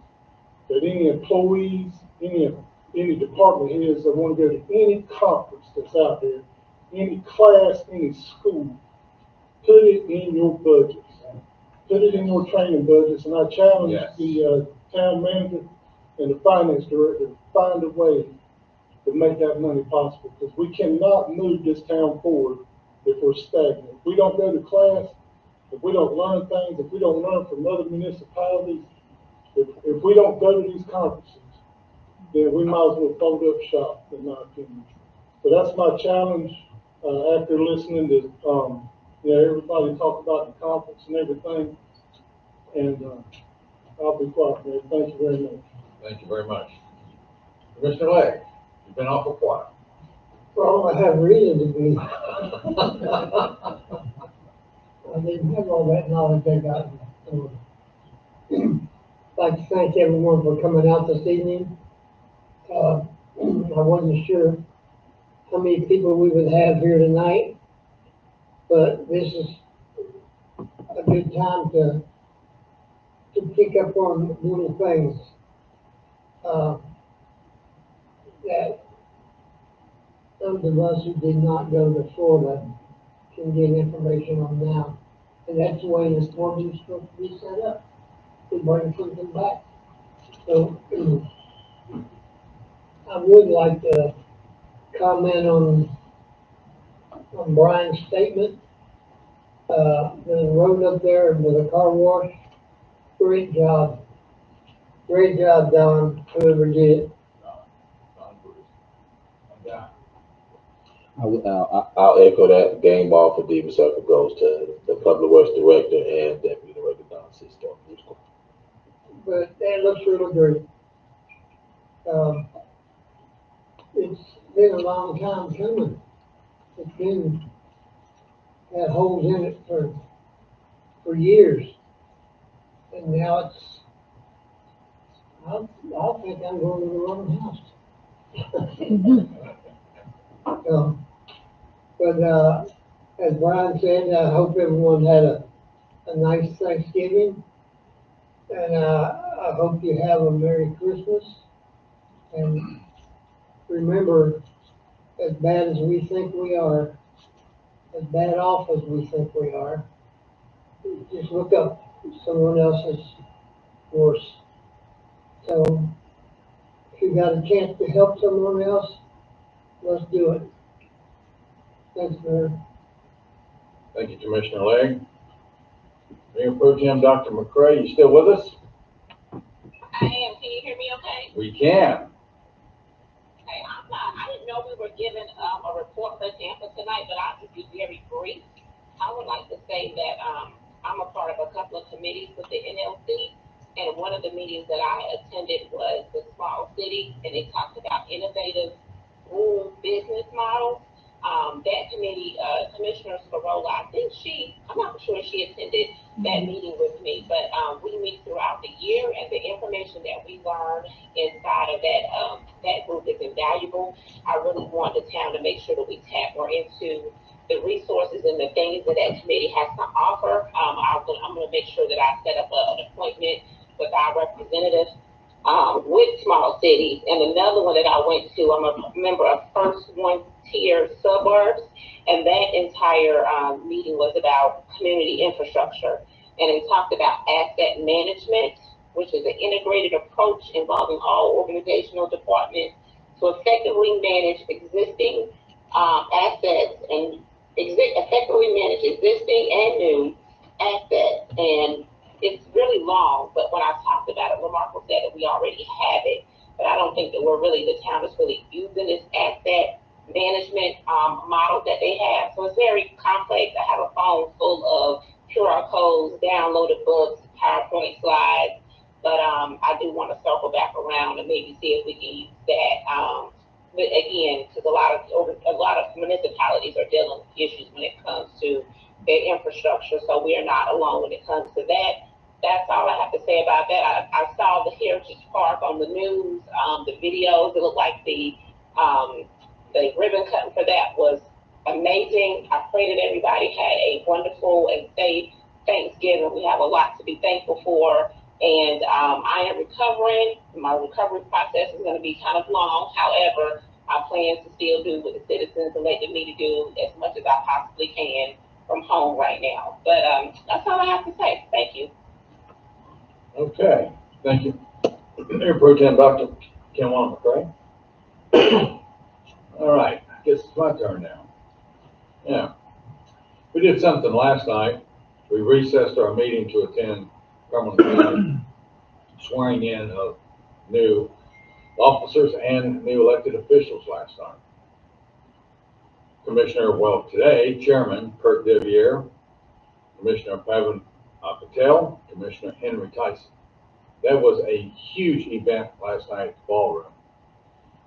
that any employees, any department heads that want to go to any conference that's out there, any class, any school, put it in your budgets. Put it in your training budgets, and I challenge the town manager and the finance director to find a way to make that money possible, because we cannot move this town forward if we're stagnant. If we don't go to class, if we don't learn things, if we don't learn from other municipalities, if we don't go to these conferences, then we might as well fold up shop, in my opinion. So that's my challenge, after listening to, everybody talk about the conference and everything. And, I'll be quiet, Mayor. Thank you very much. Thank you very much. Commissioner Legg, you've been awful quiet. Well, I have reason to be. I didn't have all that knowledge I got. I'd like to thank everyone for coming out this evening. I wasn't sure how many people we would have here tonight, but this is a good time to pick up on little things that those of us who did not go to Florida can get information on now. And that's the way this board is supposed to be set up, to bring something back. So I would like to comment on Brian's statement. The road up there with the car wash, great job. Great job, Don, whoever did it. I'll echo that. Game ball for Diva Circle goes to the Public Works Director and Deputy Director Don Cisco. But that looks really great. It's been a long time coming. It's been, had holes in it for years. And now it's, I think I'm going to the wrong house. But as Brian said, I hope everyone had a nice Thanksgiving. And I hope you have a Merry Christmas. And remember, as bad as we think we are, as bad off as we think we are, just look up. Someone else is worse. So if you got a chance to help someone else, let's do it. Thanks, Mayor. Thank you, Commissioner Legg. Mayor Pro Tem Dr. McCray, you still with us? I am. Can you hear me okay? We can. Okay, I didn't know we were given a report for example tonight, but I'll just be very brief. I would like to say that I'm a part of a couple of committees with the NLC, and one of the meetings that I attended was the small city, and they talked about innovative rural business models. That committee, Commissioner Scarola, I'm not sure she attended that meeting with me, but we meet throughout the year, and the information that we learn inside of that group is invaluable. I really want the town to make sure that we tap more into the resources and the things that committee has to offer. I'm going to make sure that I set up an appointment with our representatives with small cities. And another one that I went to, I'm a member of First One Tier Suburbs, and that entire meeting was about community infrastructure. And it talked about asset management, which is an integrated approach involving all organizational departments to effectively manage existing assets and effectively manage existing and new assets. And it's really long, but when I talked about it, Lamarco said that we already have it, but I don't think that the town is really using this asset management model that they have. So it's very complex. I have a phone full of QR codes, downloaded books, PowerPoint slides, but I do want to circle back around and maybe see if we can use that. But again, because a lot of municipalities are dealing with issues when it comes to their infrastructure, so we are not alone when it comes to that. That's all I have to say about that. I saw the Heritage Park on the news, the videos. It looked like the ribbon cutting for that was amazing. I pray that everybody had a wonderful and safe Thanksgiving. We have a lot to be thankful for. And I am recovering. My recovery process is going to be kind of long. However, I plan to still do what the citizens elected me to do as much as I possibly can from home right now. But that's all I have to say. Thank you. Okay, thank you. Mayor Pro Tem Dr. Kenwan McCray. All right, I guess it's my turn now. Yeah, we did something last night. We recessed our meeting to attend Cumberland County swearing in of new officers and new elected officials last night. Today, Chairman Kirk Deviere, Commissioner Pavan Patel, Commissioner Henry Tyson. That was a huge event last night at the ballroom,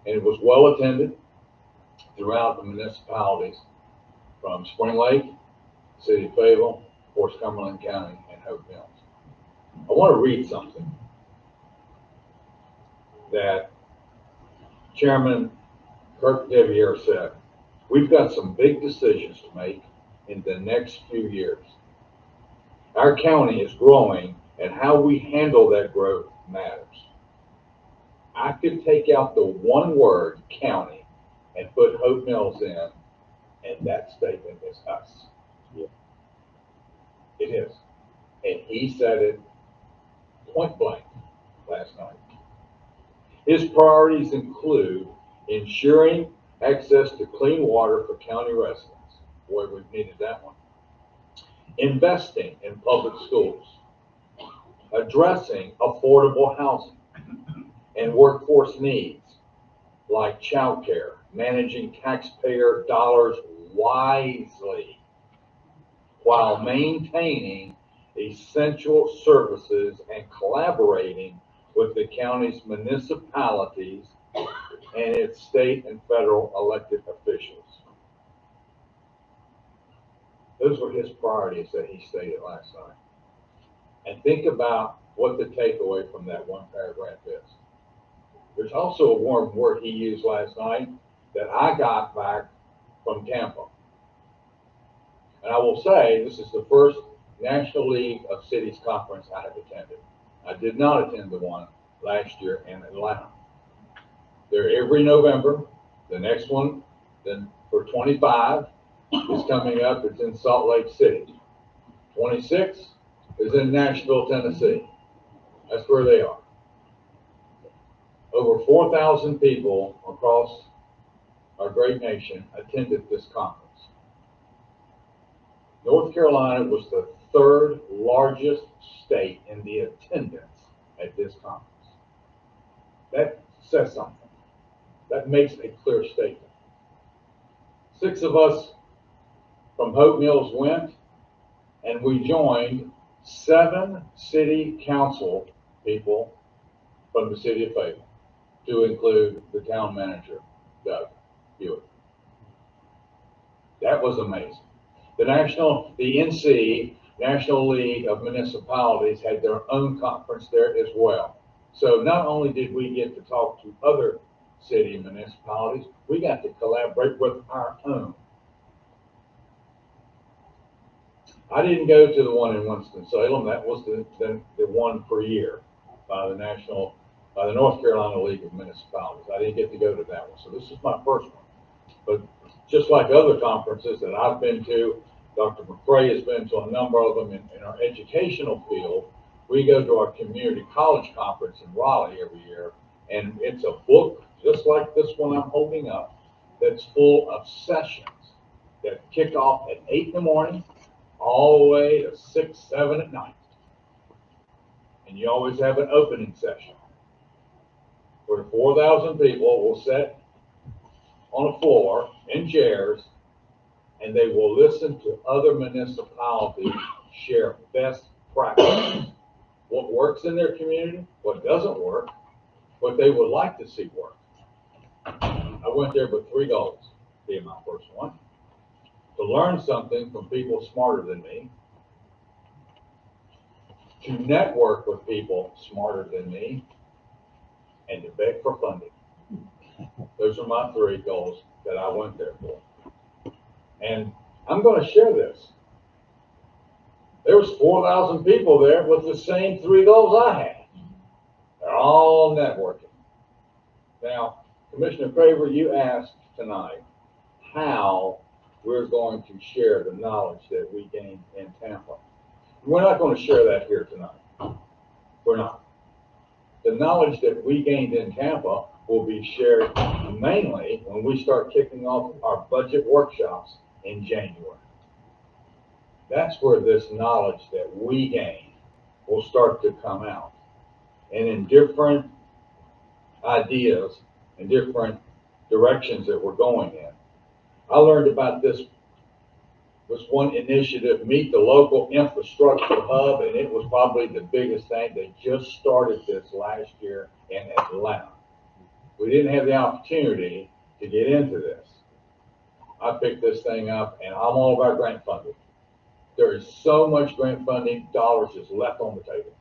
and it was well attended throughout the municipalities from Spring Lake, City of Fayetteville, Fort Cumberland County, and Hope Mills. I want to read something that Chairman Kirk Deviere said. We've got some big decisions to make in the next few years. Our county is growing, and how we handle that growth matters. I could take out the one word, county, and put Hope Mills in, and that statement is us. Yeah. It is. And he said it point blank last night. His priorities include ensuring access to clean water for county residents. Boy, we've needed that one. Investing in public schools. Addressing affordable housing and workforce needs like childcare, managing taxpayer dollars wisely while maintaining essential services and collaborating with the county's municipalities and its state and federal elected officials. Those were his priorities that he stated last night. And think about what the takeaway from that one paragraph is. There's also a warm word he used last night that I got back from Tampa. And I will say, this is the first National League of Cities conference I have attended. I did not attend the one last year in Atlanta. They're every November. The next one, then for 25, is coming up. It's in Salt Lake City. 26 is in Nashville, Tennessee. That's where they are. Over 4,000 people across our great nation attended this conference. North Carolina was the third largest state in the attendance at this conference. That says something. That makes a clear statement. 6 of us from Hope Mills went, and we joined 7 city council people from the city of Fayetteville, to include the town manager, Doug Hewitt. That was amazing. The NC, National League of Municipalities, had their own conference there as well. So not only did we get to talk to other city municipalities, we got to collaborate with our own. I didn't go to the one in Winston-Salem. That was the one per year by the North Carolina League of Municipalities. I didn't get to go to that one. So this is my first one. But just like other conferences that I've been to, Dr. McCray has been to a number of them in our educational field. We go to our community college conference in Raleigh every year, and it's a book just like this one I'm holding up that's full of sessions that kick off at 8 in the morning all the way to 6, 7 at night. And you always have an opening session where 4,000 people will sit on a floor in chairs, and they will listen to other municipalities share best practices. What works in their community, what doesn't work, what they would like to see work. I went there with 3 goals, being my first one. To learn something from people smarter than me, to network with people smarter than me, and to beg for funding. Those are my 3 goals that I went there for. And I'm going to share this. There was 4,000 people there with the same 3 goals I had. They're all networking. Now, Commissioner Craver, you asked tonight how we're going to share the knowledge that we gained in Tampa. We're not going to share that here tonight. We're not. The knowledge that we gained in Tampa will be shared mainly when we start kicking off our budget workshops in January. That's where this knowledge that we gain will start to come out. And in different ideas and different directions that we're going in. I learned about this one initiative, Meet the Local Infrastructure Hub, and it was probably the biggest thing. They just started this last year in Atlanta. We didn't have the opportunity to get into this. I picked this thing up, and I'm all about grant funding. There is so much grant funding dollars just left on the table.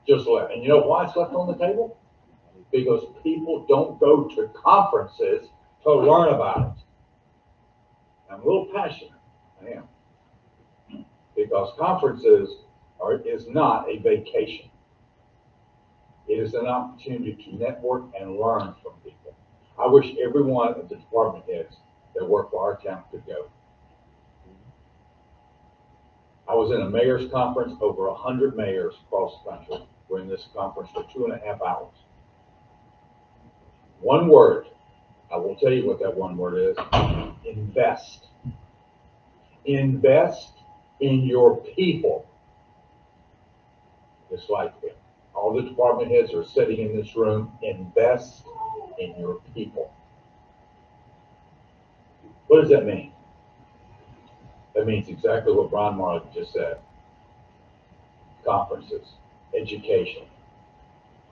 Just left. And you know why it's left on the table? Because people don't go to conferences to learn about it. I'm a little passionate. I am. Because conferences is not a vacation. It is an opportunity to network and learn from people. I wish every one of the department heads that work for our town could go. I was in a mayor's conference, over 100 mayors across the country were in this conference for 2.5 hours. One word, I will tell you what that one word is: invest. Invest in your people. It's like all the department heads are sitting in this room. Invest in your people. What does that mean? That means exactly what Brian Marley just said. Conferences, education.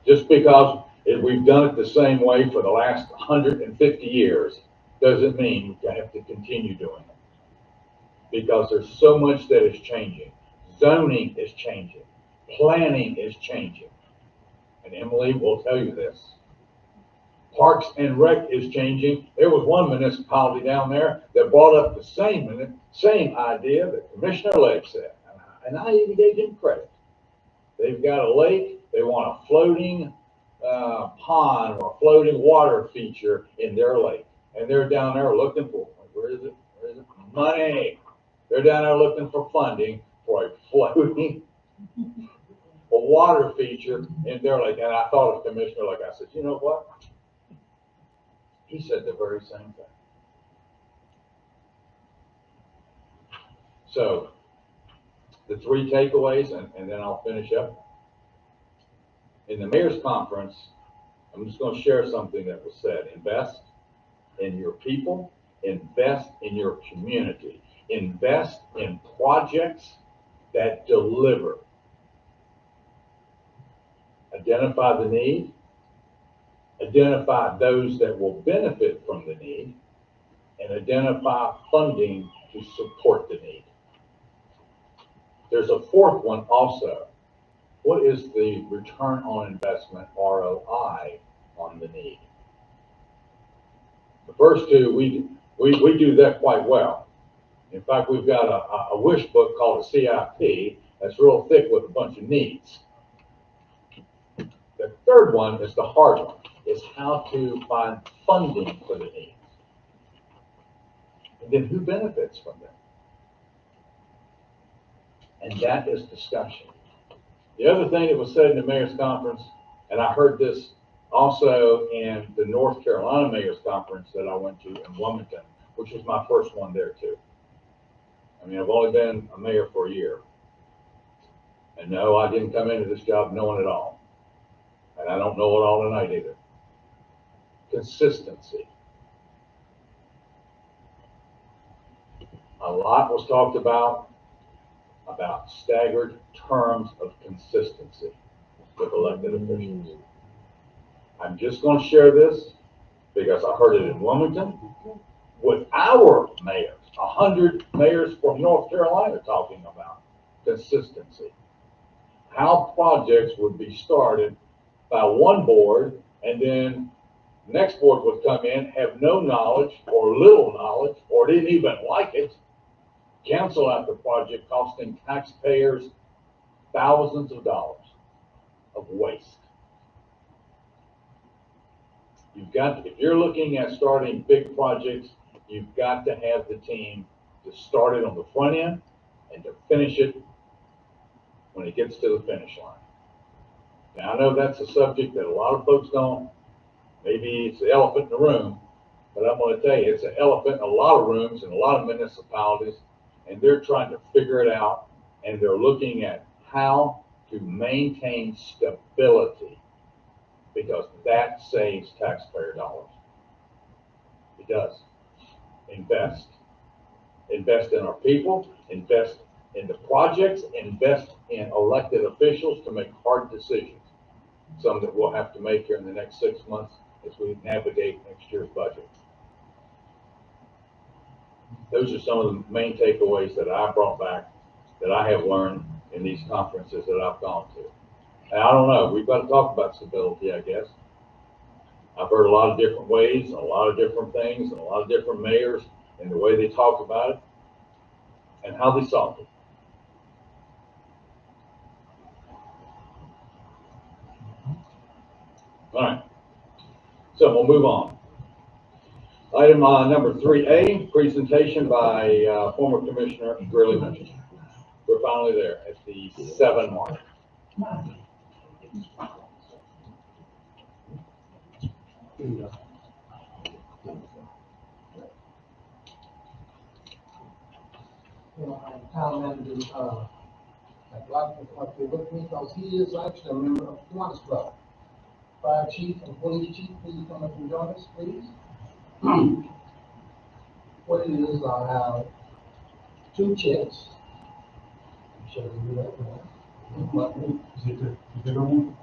Just because we've done it the same way for the last 150 years doesn't mean we have to continue doing it. Because there's so much that is changing. Zoning is changing. Planning is changing. And Emily will tell you this. Parks and Rec is changing. There was one municipality down there that brought up the same idea that Commissioner Lake said. And I even gave him credit. They've got a lake. They want a floating pond or a floating water feature in their lake. And they're down there looking for, where is it? Where is it? Money. They're down there looking for funding for a floating water feature in their lake. And I thought of Commissioner Lake. I said, you know what? He said the very same thing. So the three takeaways, and then I'll finish up. In the mayor's conference, I'm just going to share something that was said. Invest in your people. Invest in your community. Invest in projects that deliver. Identify the need. Identify those that will benefit from the need. And identify funding to support the need. There's a fourth one also. What is the return on investment, ROI, on the need? The first two, we do that quite well. In fact, we've got a wish book called a CIP that's real thick with a bunch of needs. The third one is the hard one, is how to find funding for the needs. And then who benefits from them? And that is discussion. The other thing that was said in the mayor's conference, and I heard this also in the North Carolina mayor's conference that I went to in Wilmington, which was my first one there too. I mean, I've only been a mayor for a year. And no, I didn't come into this job knowing it all. And I don't know it all tonight either. Consistency. A lot was talked about staggered terms of consistency with elected officials. I'm just going to share this because I heard it in Wilmington with our mayors, 100 mayors from North Carolina talking about consistency. How projects would be started by one board and then the next board would come in, have no knowledge or little knowledge or didn't even like it, cancel out the project, costing taxpayers thousands of dollars of waste. You've got, if you're looking at starting big projects, you've got to have the team to start it on the front end and to finish it when it gets to the finish line. Now, I know that's a subject that a lot of folks don't, maybe it's the elephant in the room, but I'm going to tell you, it's an elephant in a lot of rooms in a lot of municipalities, and they're trying to figure it out, and they're looking at how to maintain stability because that saves taxpayer dollars. It does. Invest. Invest in our people, invest in the projects, invest in elected officials to make hard decisions. Some that we'll have to make here in the next 6 months as we navigate next year's budget. Those are some of the main takeaways that I brought back, that I have learned in these conferences that I've gone to. And I don't know, we've got to talk about stability, I guess. I've heard a lot of different ways, and a lot of different things, and a lot of different mayors, and the way they talk about it, and how they solve it. All right, so we'll move on. Item number 3A, presentation by former Commissioner Gurley Mitchell. We're finally there at the 7 mark. Town manager, I'd like to come here with me because he is actually a member of the Kiwanis Club. Fire chief and police chief, please come up and join us, please. What it is, I have 2 checks. Shall we do that now? Is it the bigger one?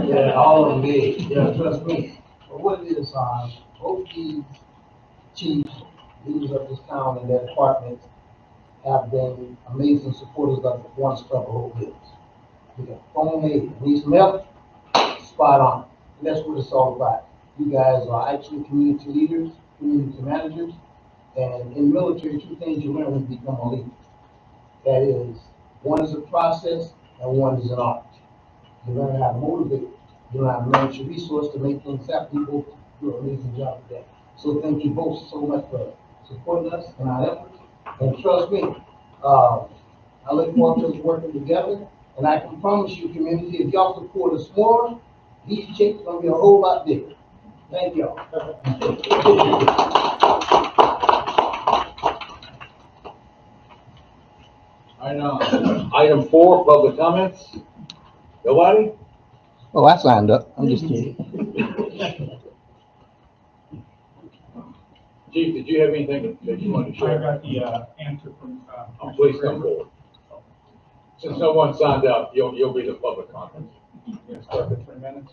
Yeah, all of them big. Yeah, trust me. But what it is, both these chiefs, leaders of this town and their departments, have been amazing supporters of the Kiwanis Club of Hope Hills. We got phone aid, needs some help, spot on. And that's what it's all about. You guys are actually community leaders, community managers, and in military, 2 things you learn when you become a leader. That is, one is a process and one is an art. You learn how to motivate, you learn how to manage your resource to make things happen. People do an amazing job with that. So thank you both so much for supporting us in our efforts. And trust me, I look forward to us working together. And I can promise you, community, if y'all support us more, these checks are gonna be a whole lot bigger. Thank y'all. Item 4, public comments. Nobody? Oh, I signed up. I'm just kidding. Chief, did you have anything that you wanted to I share? got the answer from. Please come forward. Since no one signed up, you'll be the public comment. Start with 3 minutes.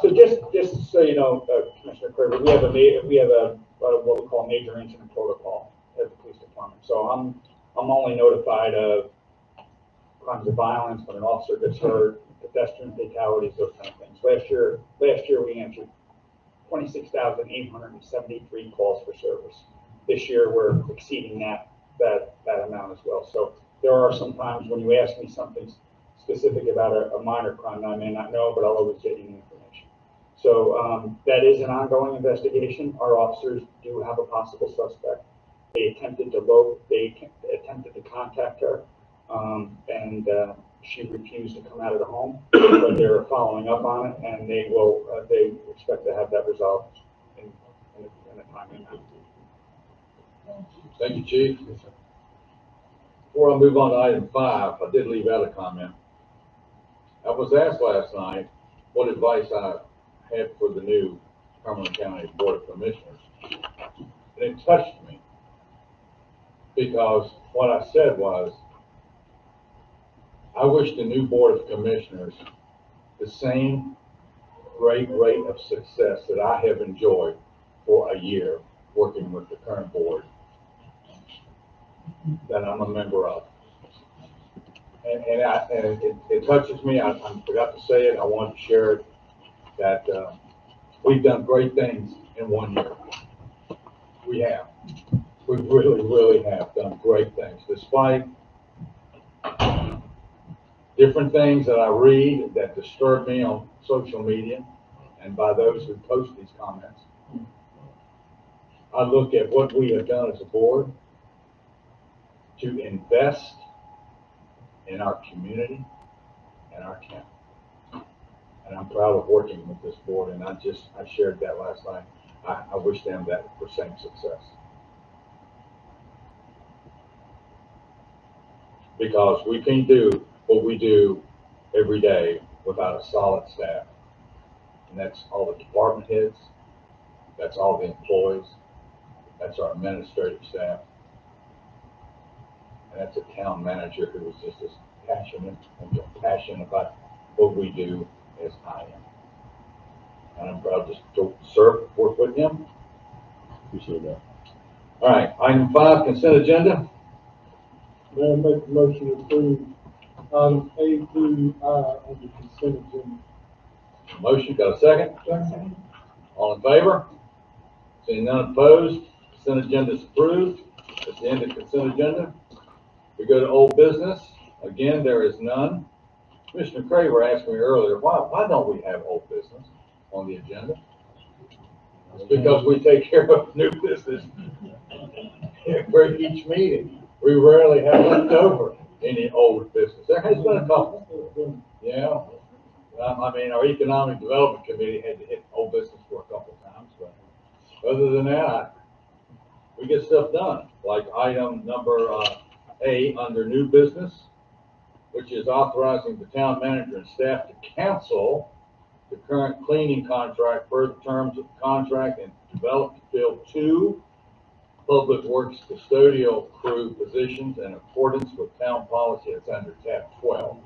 So just so you know, Commissioner Kramer, we have what we call major incident protocol at the police department. So I'm only notified of crimes of violence when an officer gets hurt, pedestrian fatalities, those kind of things. Last year we answered 26,873 calls for service. This year we're exceeding that amount as well. So there are some times when you ask me something specific about a minor crime I may not know, but I'll always get you the information. So that is an ongoing investigation. Our officers do have a possible suspect. They attempted to contact her, and she refused to come out of the home, but they're following up on it, and they expect to have that resolved in a timely manner. Thank you, Chief. Before I move on to item 5, I did leave out a comment. I was asked last night what advice I had for the new Cumberland County Board of Commissioners. And it touched me, because what I said was, I wish the new Board of Commissioners the same great rate of success that I have enjoyed for a year working with the current board that I'm a member of. And it touches me. I forgot to say it. I wanted to share it, that we've done great things in 1 year. We have. We really, really have done great things, despite different things that I read that disturb me on social media and by those who post these comments. I look at what we have done as a board to invest in our community and our town. And I'm proud of working with this board, and I shared that last night. I wish them that same success. Because we can do what we do every day without a solid staff. And that's all the department heads, that's all the employees, that's our administrative staff. And that's a town manager who is just as passionate about what we do as I am. And I'm proud to work with him. Appreciate that. All right, item 5, consent agenda. Mayor, make a motion to approve items A through I on the consent agenda. Motion, got a second? Second. All in favor? Seeing none opposed, consent agenda is approved. That's the end of consent agenda. We go to old business. Again, there is none. Commissioner Craver asked me earlier, why don't we have old business on the agenda? It's because we take care of new business for each meeting. We rarely have left over any old business. There has been a couple. Yeah. I mean, our economic development committee had to hit old business for a couple of times, but other than that, we get stuff done. Like item number A under new business, which is authorizing the town manager and staff to cancel the current cleaning contract per the terms of the contract and develop to fill 2 public works custodial crew positions in accordance with town policy. It's under tab 12.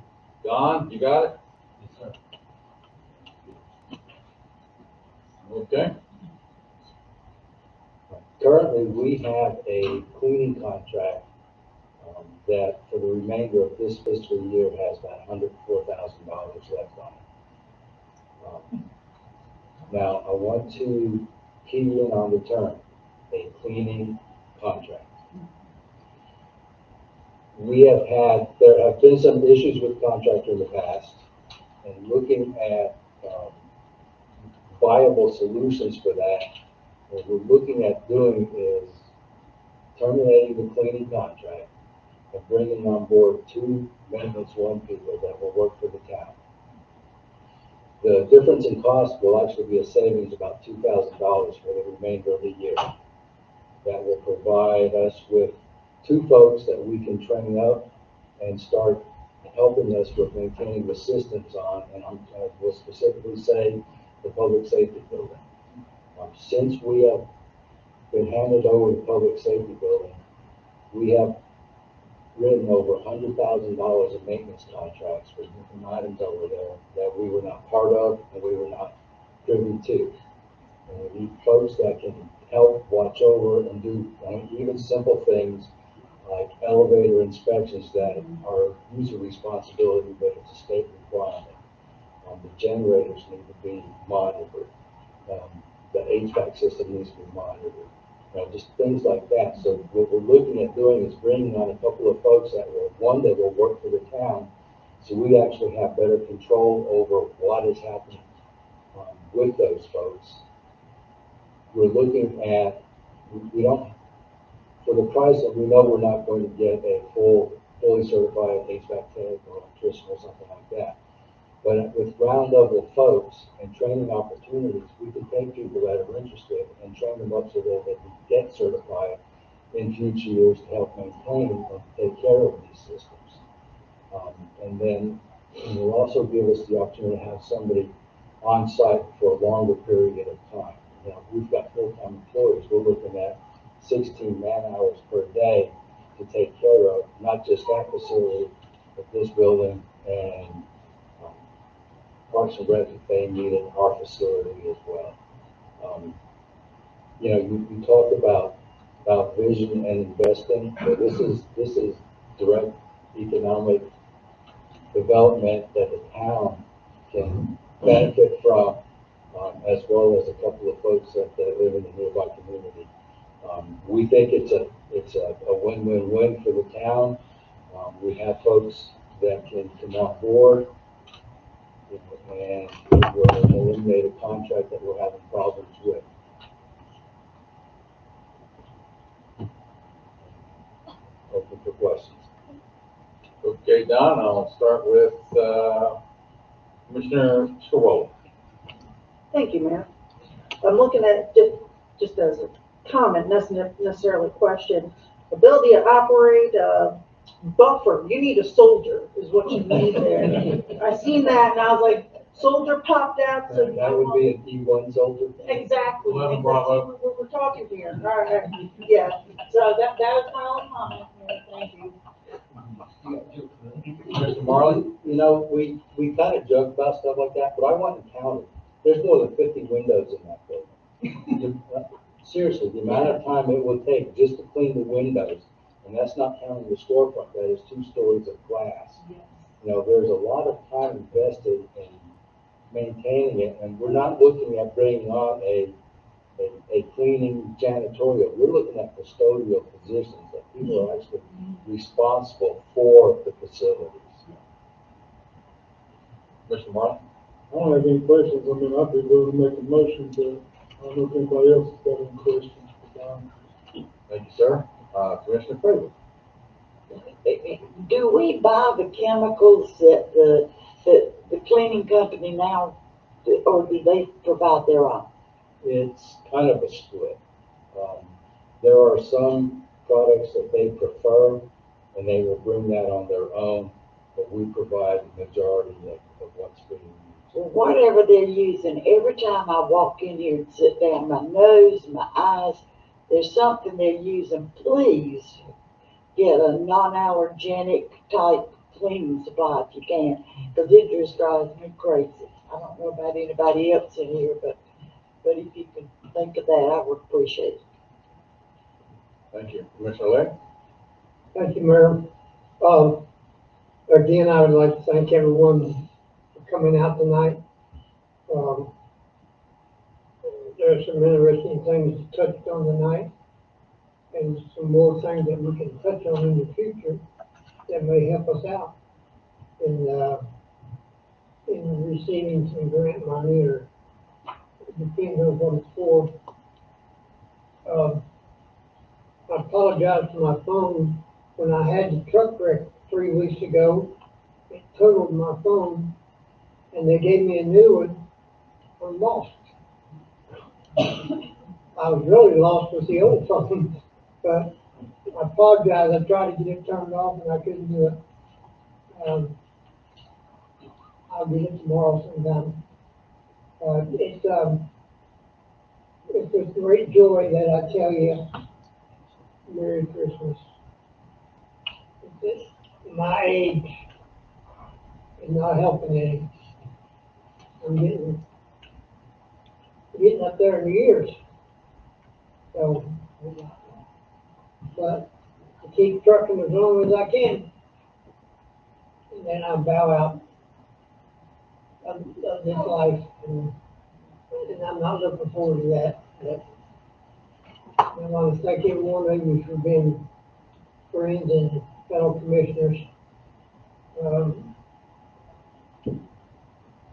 Don, you got it? Yes, sir. Okay. Currently, we have a cleaning contract that for the remainder of this fiscal year has about $104,000 left on it. Now, I want to key in on the term, a cleaning contract. There have been some issues with the contract in the past, and looking at viable solutions for that, what we're looking at doing is terminating the cleaning contract and bringing on board 2 maintenance 1 people that will work for the town. The difference in cost will actually be a savings of about $2,000 for the remainder of the year. That will provide us with 2 folks that we can train up and start helping us with maintaining the systems on, and I will specifically say the public safety building. Since we have been handed over the public safety building, we have written over $100,000 in maintenance contracts for different items over there that we were not part of and we were not privy to. And we need folks that can help watch over and do even simple things like elevator inspections that are user responsibility, but it's a state requirement. The generators need to be monitored. The HVAC system needs to be monitored. Just things like that. So what we're looking at doing is bringing on a couple of folks that will work for the town, so we actually have better control over what is happening with those folks. We're looking at, for the price that we know we're not going to get a fully certified HVAC tech or electrician or something like that. But with ground level folks and training opportunities, we can take people that are interested and train them up so that they can get certified in future years to help maintain and take care of these systems. And then it will also give us the opportunity to have somebody on site for a longer period of time. We've got full-time employees. We're looking at 16 man-hours per day to take care of, not just that facility, but this building and Parks and Rec if they needed our facility as well. You talk about vision and investing. So this is direct economic development that the town can benefit from, as well as a couple of folks that live in the nearby community. We think it's a win-win-win for the town. We have folks that can come on board, and it will eliminate a contract that we're having problems with. Open for questions. Okay, Don, I'll start with Commissioner Scarwell. Thank you, Mayor. I'm looking at, just as a comment, not necessarily a question, ability to operate buffer. You need a soldier is what you need there. I seen that and I was like, soldier popped out, so. That would be an E1 soldier. Exactly. 11 Exactly Bravo. what we're talking here. All right, yeah. So that was my only comment. Thank you. Mr. Marley? You know, we kind of joke about stuff like that, but I went and counted. There's more than 50 windows in that building. Seriously, the amount of time it would take just to clean the windows, and that's not counting the storefront, that is 2 stories of glass. You know, there's a lot of time invested in maintaining it, and we're not looking at bringing on a cleaning janitorial. We're looking at custodial positions, that people are actually responsible for the facilities. Mr. Marley? I don't have any questions. I mean, I'd be willing to make a motion, but I don't know if anybody else has got any questions for Don. Thank you, sir. Commissioner Frazier? Do we buy the chemicals that the cleaning company now, or do they provide their own? It's kind of a split. There are some products that they prefer, and they will bring that on their own, but we provide the majority of what's being used. Well, whatever they're using, every time I walk in here and sit down, my nose, my eyes, there's something they're using. Please get a non-allergenic type cleaning supply if you can, because it just drives me crazy. I don't know about anybody else in here, but if you can think of that, I would appreciate it. Thank you. Commissioner Lay? Thank you, Mayor. Again, I would like to thank everyone for coming out tonight. There are some interesting things touched on tonight, and some more things that we can touch on in the future that may help us out in receiving some grant money, or depending on what it's for. I apologize for my phone. When I had the truck wreck 3 weeks ago, it totaled my phone, and they gave me a new one. I'm lost. I was really lost with the old phone, but I apologize. I tried to get it turned off, and I couldn't do it. I'll get it tomorrow sometime. It's with great joy that I tell you, Merry Christmas. My age is not helping any. I'm getting up there in the years. So, but I keep trucking as long as I can, and then I bow out of this life, and I'm not looking forward to that. But I want to thank every one of you for being friends and fellow commissioners.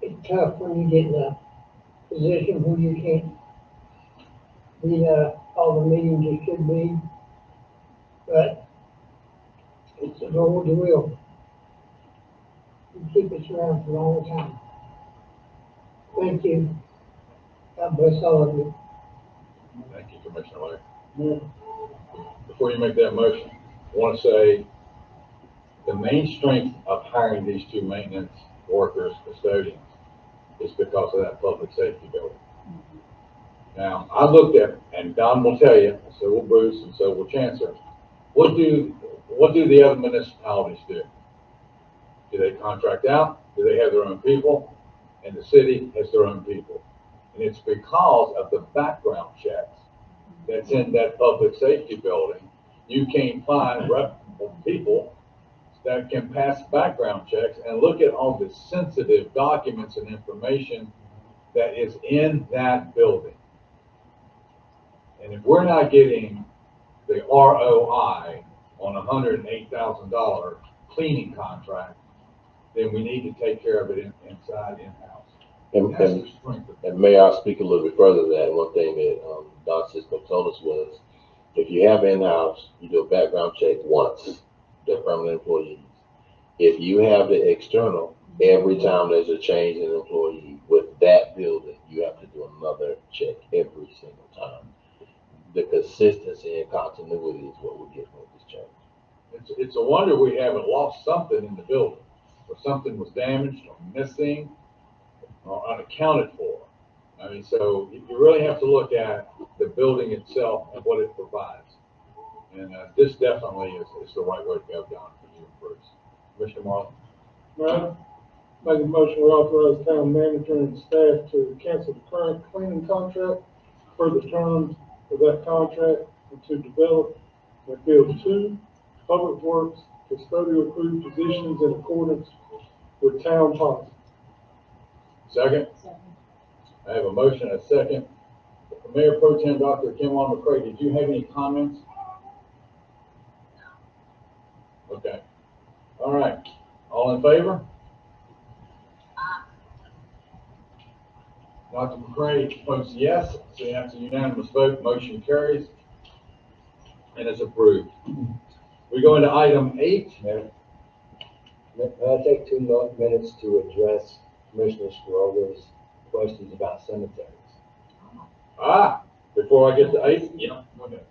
It's tough when you get in a position where you can't be all the meetings you should be, but it's the Lord's will. You keep us around for a long time. Thank you. God bless all of you. Thank you, Commissioner Lay. Before you make that motion, I want to say the main strength of hiring these 2 maintenance workers, custodians, is because of that public safety building. Now, I looked at, and Don will tell you, so will Bruce, and so will Chancellor, what do the other municipalities do? Do they contract out? Do they have their own people? And the city has their own people. And it's because of the background checks that's in that public safety building. You can't find reputable people that can pass background checks and look at all the sensitive documents and information that is in that building. And if we're not getting the ROI on a $108,000 cleaning contract, then we need to take care of it inside in-house. And may I speak a little bit further to that? One thing that Don Cisco told us was, if you have in-house, you do a background check once, they're permanent employees. If you have the external, every time there's a change in employee with that building, you have to do another check every single time. The consistency and continuity is what we're getting with this change. it's a wonder we haven't lost something in the building, or something was damaged or missing or unaccounted for. I mean, so you really have to look at the building itself and what it provides. And this definitely is the right way to go, Don, for you and Bruce. Commissioner Marlin? Right. Make a motion, we authorize town manager and staff to cancel the current cleaning contract for the terms of that contract and to develop and fill 2 public works custodial crew positions in accordance with town policy. Second? I have a motion and a second. Mayor Pro Tem Dr. Kenwan McCray, did you have any comments? Okay. All right. All in favor? Dr. McCray votes yes, so that's a unanimous vote. Motion carries and is approved. We go into item 8. Mayor, may I take 2 minutes to address Commissioner Scarola's questions about cemeteries? Before I get to 8, yeah, go ahead.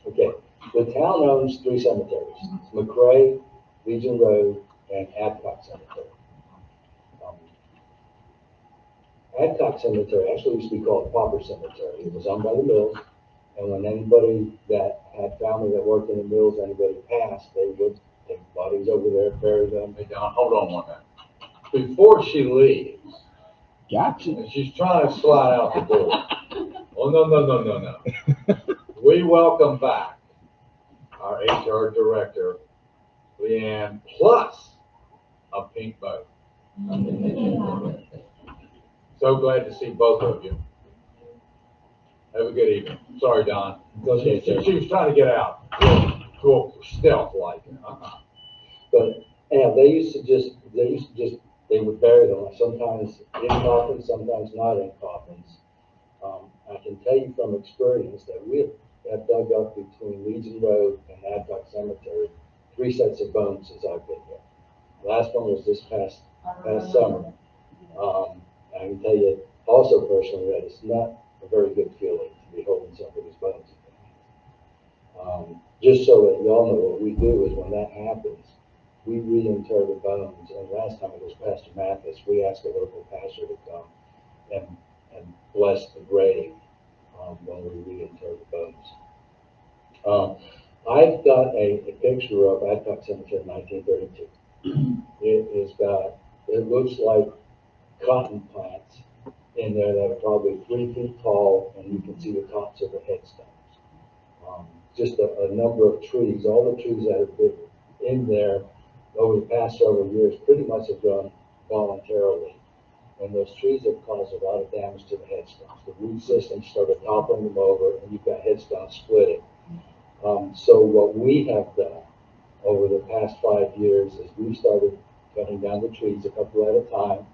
Okay, the town owns 3 cemeteries. It's McCray, Legion Road, and Adcock Cemetery. Adcock Cemetery actually used to be called Pauper Cemetery. It was owned by the mills, and when anybody that had family that worked in the mills, anybody passed, they would take bodies over there, bury them. Hey, Don, hold on one minute. Before she leaves, Gotcha. and she's trying to slide out the door. Oh, no. We welcome back our HR director, Leanne, plus a pink bow. So glad to see both of you. Have a good evening. Sorry, Don. She was trying to get out. Go stealth-like. But yeah, they would bury them, sometimes in coffins, sometimes not in coffins. I can tell you from experience that we have dug up between Legion Road and Adcock Cemetery 3 sets of bones since I've been here. The last one was this past summer. I can tell you also personally that it's not a very good feeling to be holding somebody's bones in your hands. Just so that y'all know, what we do is when that happens, we reinter the bones. And last time it was Pastor Mathis, we asked a local pastor to come and bless the grave when we reinter the bones. I've got a picture of Adcock Cemetery in 1932. It looks like cotton plants in there that are probably 3 feet tall, and you can see the tops of the headstones. Just a number of trees, all the trees that have been in there over the past several years pretty much have grown voluntarily. And those trees have caused a lot of damage to the headstones. The root system started toppling them over, and you've got headstones splitting. So what we have done over the past 5 years is we started cutting down the trees a couple at a time.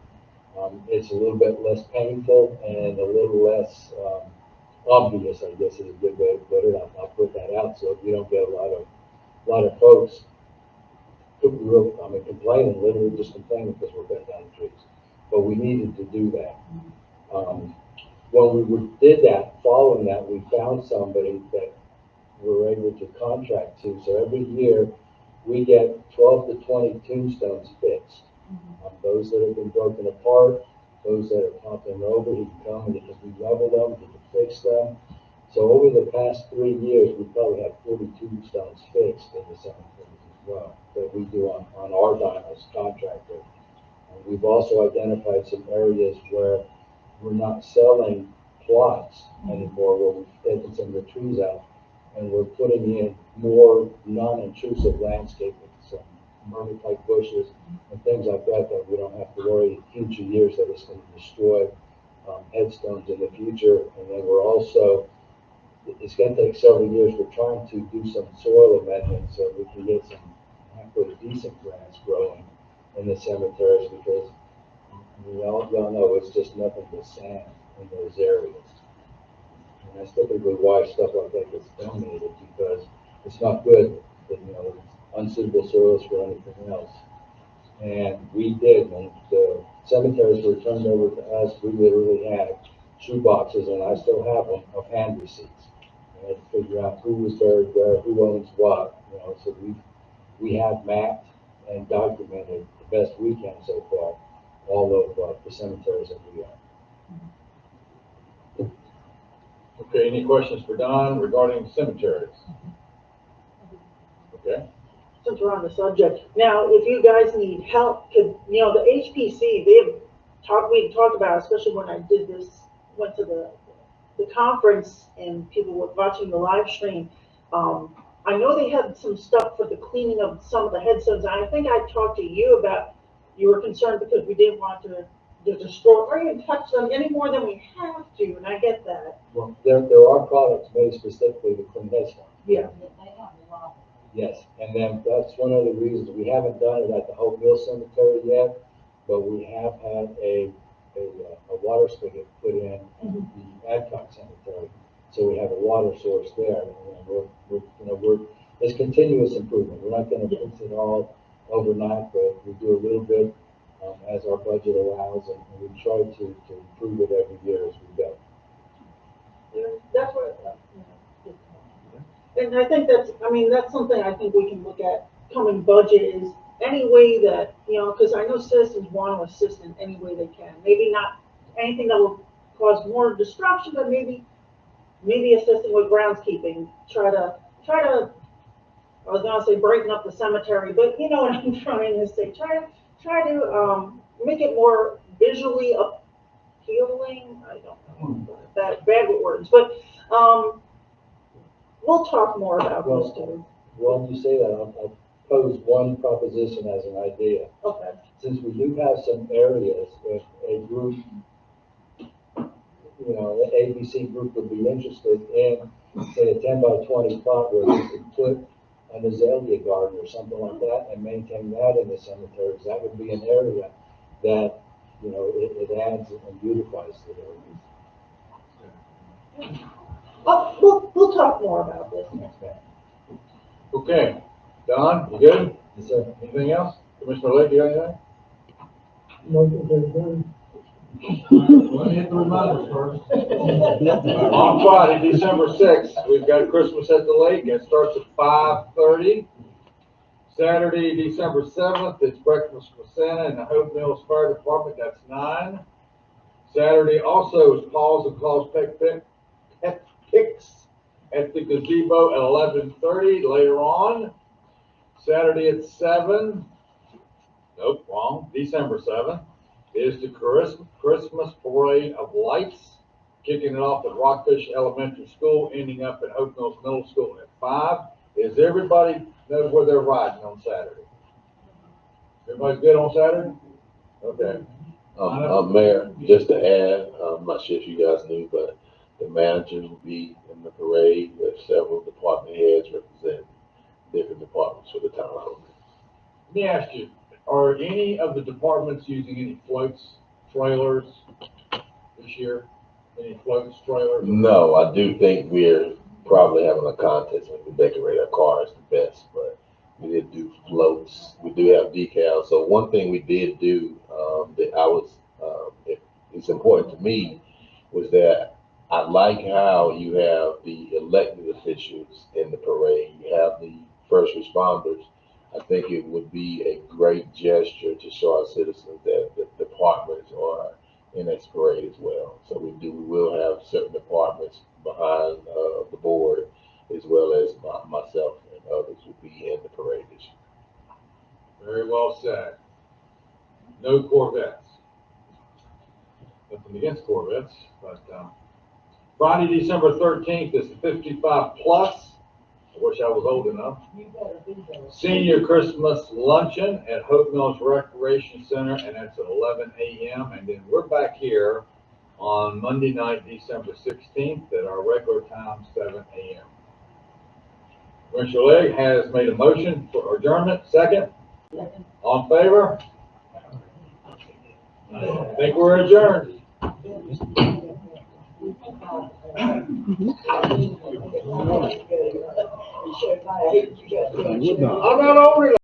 It's a little bit less painful and a little less obvious, I guess is a good way to put it. I'll put that out so you don't get a lot of folks complaining, literally just complaining because we're cutting down the trees. But we needed to do that. When we did that, following that, we found somebody that we were able to contract to. So every year we get 12 to 20 tombstones fixed. Those that have been broken apart, those that are toppling over, he can come and he can re-level them, he can fix them. So over the past 3 years, we probably have 40 tombstones fixed in the cemeteries as well that we do on our dime as contractor. We've also identified some areas where we're not selling plots anymore, where we've taken some of the trees out and we're putting in more non-intrusive landscaping, some myrtle-type bushes and things like that, that we don't have to worry in future years that it's going to destroy headstones in the future. And then we're also, it's going to take several years, we're trying to do some soil amendments so we can get some halfway decent grass growing in the cemeteries, because y'all know it's just nothing but sand in those areas. And that's typically why stuff like that gets donated, because it's not good, but, it's unsuitable soils for anything else. And we did, when the cemeteries were turned over to us, we literally had shoe boxes, and I still have them, of hand receipts. I had to figure out who was buried where, who owns what, so we have mapped and documented the best we can so far, all of the cemeteries that we have. Okay, any questions for Don regarding cemeteries? Okay, Since we're on the subject, now, if you guys need help, could, you know, the HPC, we talked about, especially when I did this, went to the conference and people were watching the live stream. I know they had some stuff for the cleaning of some of the headstones. I think I talked to you about, you were concerned because we didn't want to destroy or even touch them any more than we have to, and I get that. Well, there are products made specifically to clean headstones. Yeah. Yes, and then that's one of the reasons we haven't done it at the Hope Mill Cemetery yet, but we have had a water spigot put in the Adcock Cemetery. So we have a water source there, and it's continuous improvement. We're not gonna fix it all overnight, but we do a little bit, as our budget allows, and we try to improve it every year as we go. That's what, and I think that's something I think we can look at coming budget is any way that, you know, because I know citizens want to assist in any way they can. Maybe not anything that will cause more destruction, but maybe assisting with groundskeeping. Try to, I was gonna say breaking up the cemetery, but you know what I'm trying to say. Try to make it more visually appealing. I don't know, bad with words, but we'll talk more about those too. Well, you say that, I'll pose one proposition as an idea. Okay. Since we do have some areas with a group, you know, the ABC group would be interested in, say, a 10 by 20 plot where we could put an azalea garden or something like that and maintain that in the cemeteries. That would be an area that, you know, it adds and beautifies the area. Oh, we'll talk more about this next time. okay. Don, you good? Yes, sir. Anything else? Commissioner Lake, you got anything? Motion to adjourn. Let me hit the reminders first. On Friday, December 6th, we've got Christmas at the Lake. It starts at 5:30. Saturday, December 7th, it's breakfast with Santa in the Hope Mills Fire Department. That's 9. Saturday also is Paws and Claws Pet Picks at the gazebo at 11:30 later on. Saturday at 7. Nope, wrong. December 7th is the Christmas Parade of Lights, kicking it off at Rockfish Elementary School, ending up at Hope Mills Middle School at 5. Is everybody know where they're riding on Saturday? Everybody's good on Saturday? Okay. Mayor, just to add, I'm not sure if you guys knew, but the manager will be in the parade with several department heads representing different departments for the town of Hope. Let me ask you, are any of the departments using any floats, trailers this year? Any floats, trailers? No, I do think we're probably having a contest when we decorate our cars the best, but we did do floats. We do have decals. So one thing we did do it's important to me was that I like how you have the elected officials in the parade. You have the first responders. I think it would be a great gesture to show our citizens that the departments are in this parade as well. So we will have certain departments behind the board, as well as myself and others will be in the parade this year. Very well said. No Corvettes. Nothing against Corvettes, but Friday, December 13th is the 55 plus. I wish I was old enough. Senior Christmas luncheon at Hope Mills Recreation Center, and that's at 11 a.m. And then we're back here on Monday night, December 16th at our regular time, 7 a.m. Commissioner Legg has made a motion for adjournment. Second? All in favor? I think we're adjourned. I'm not over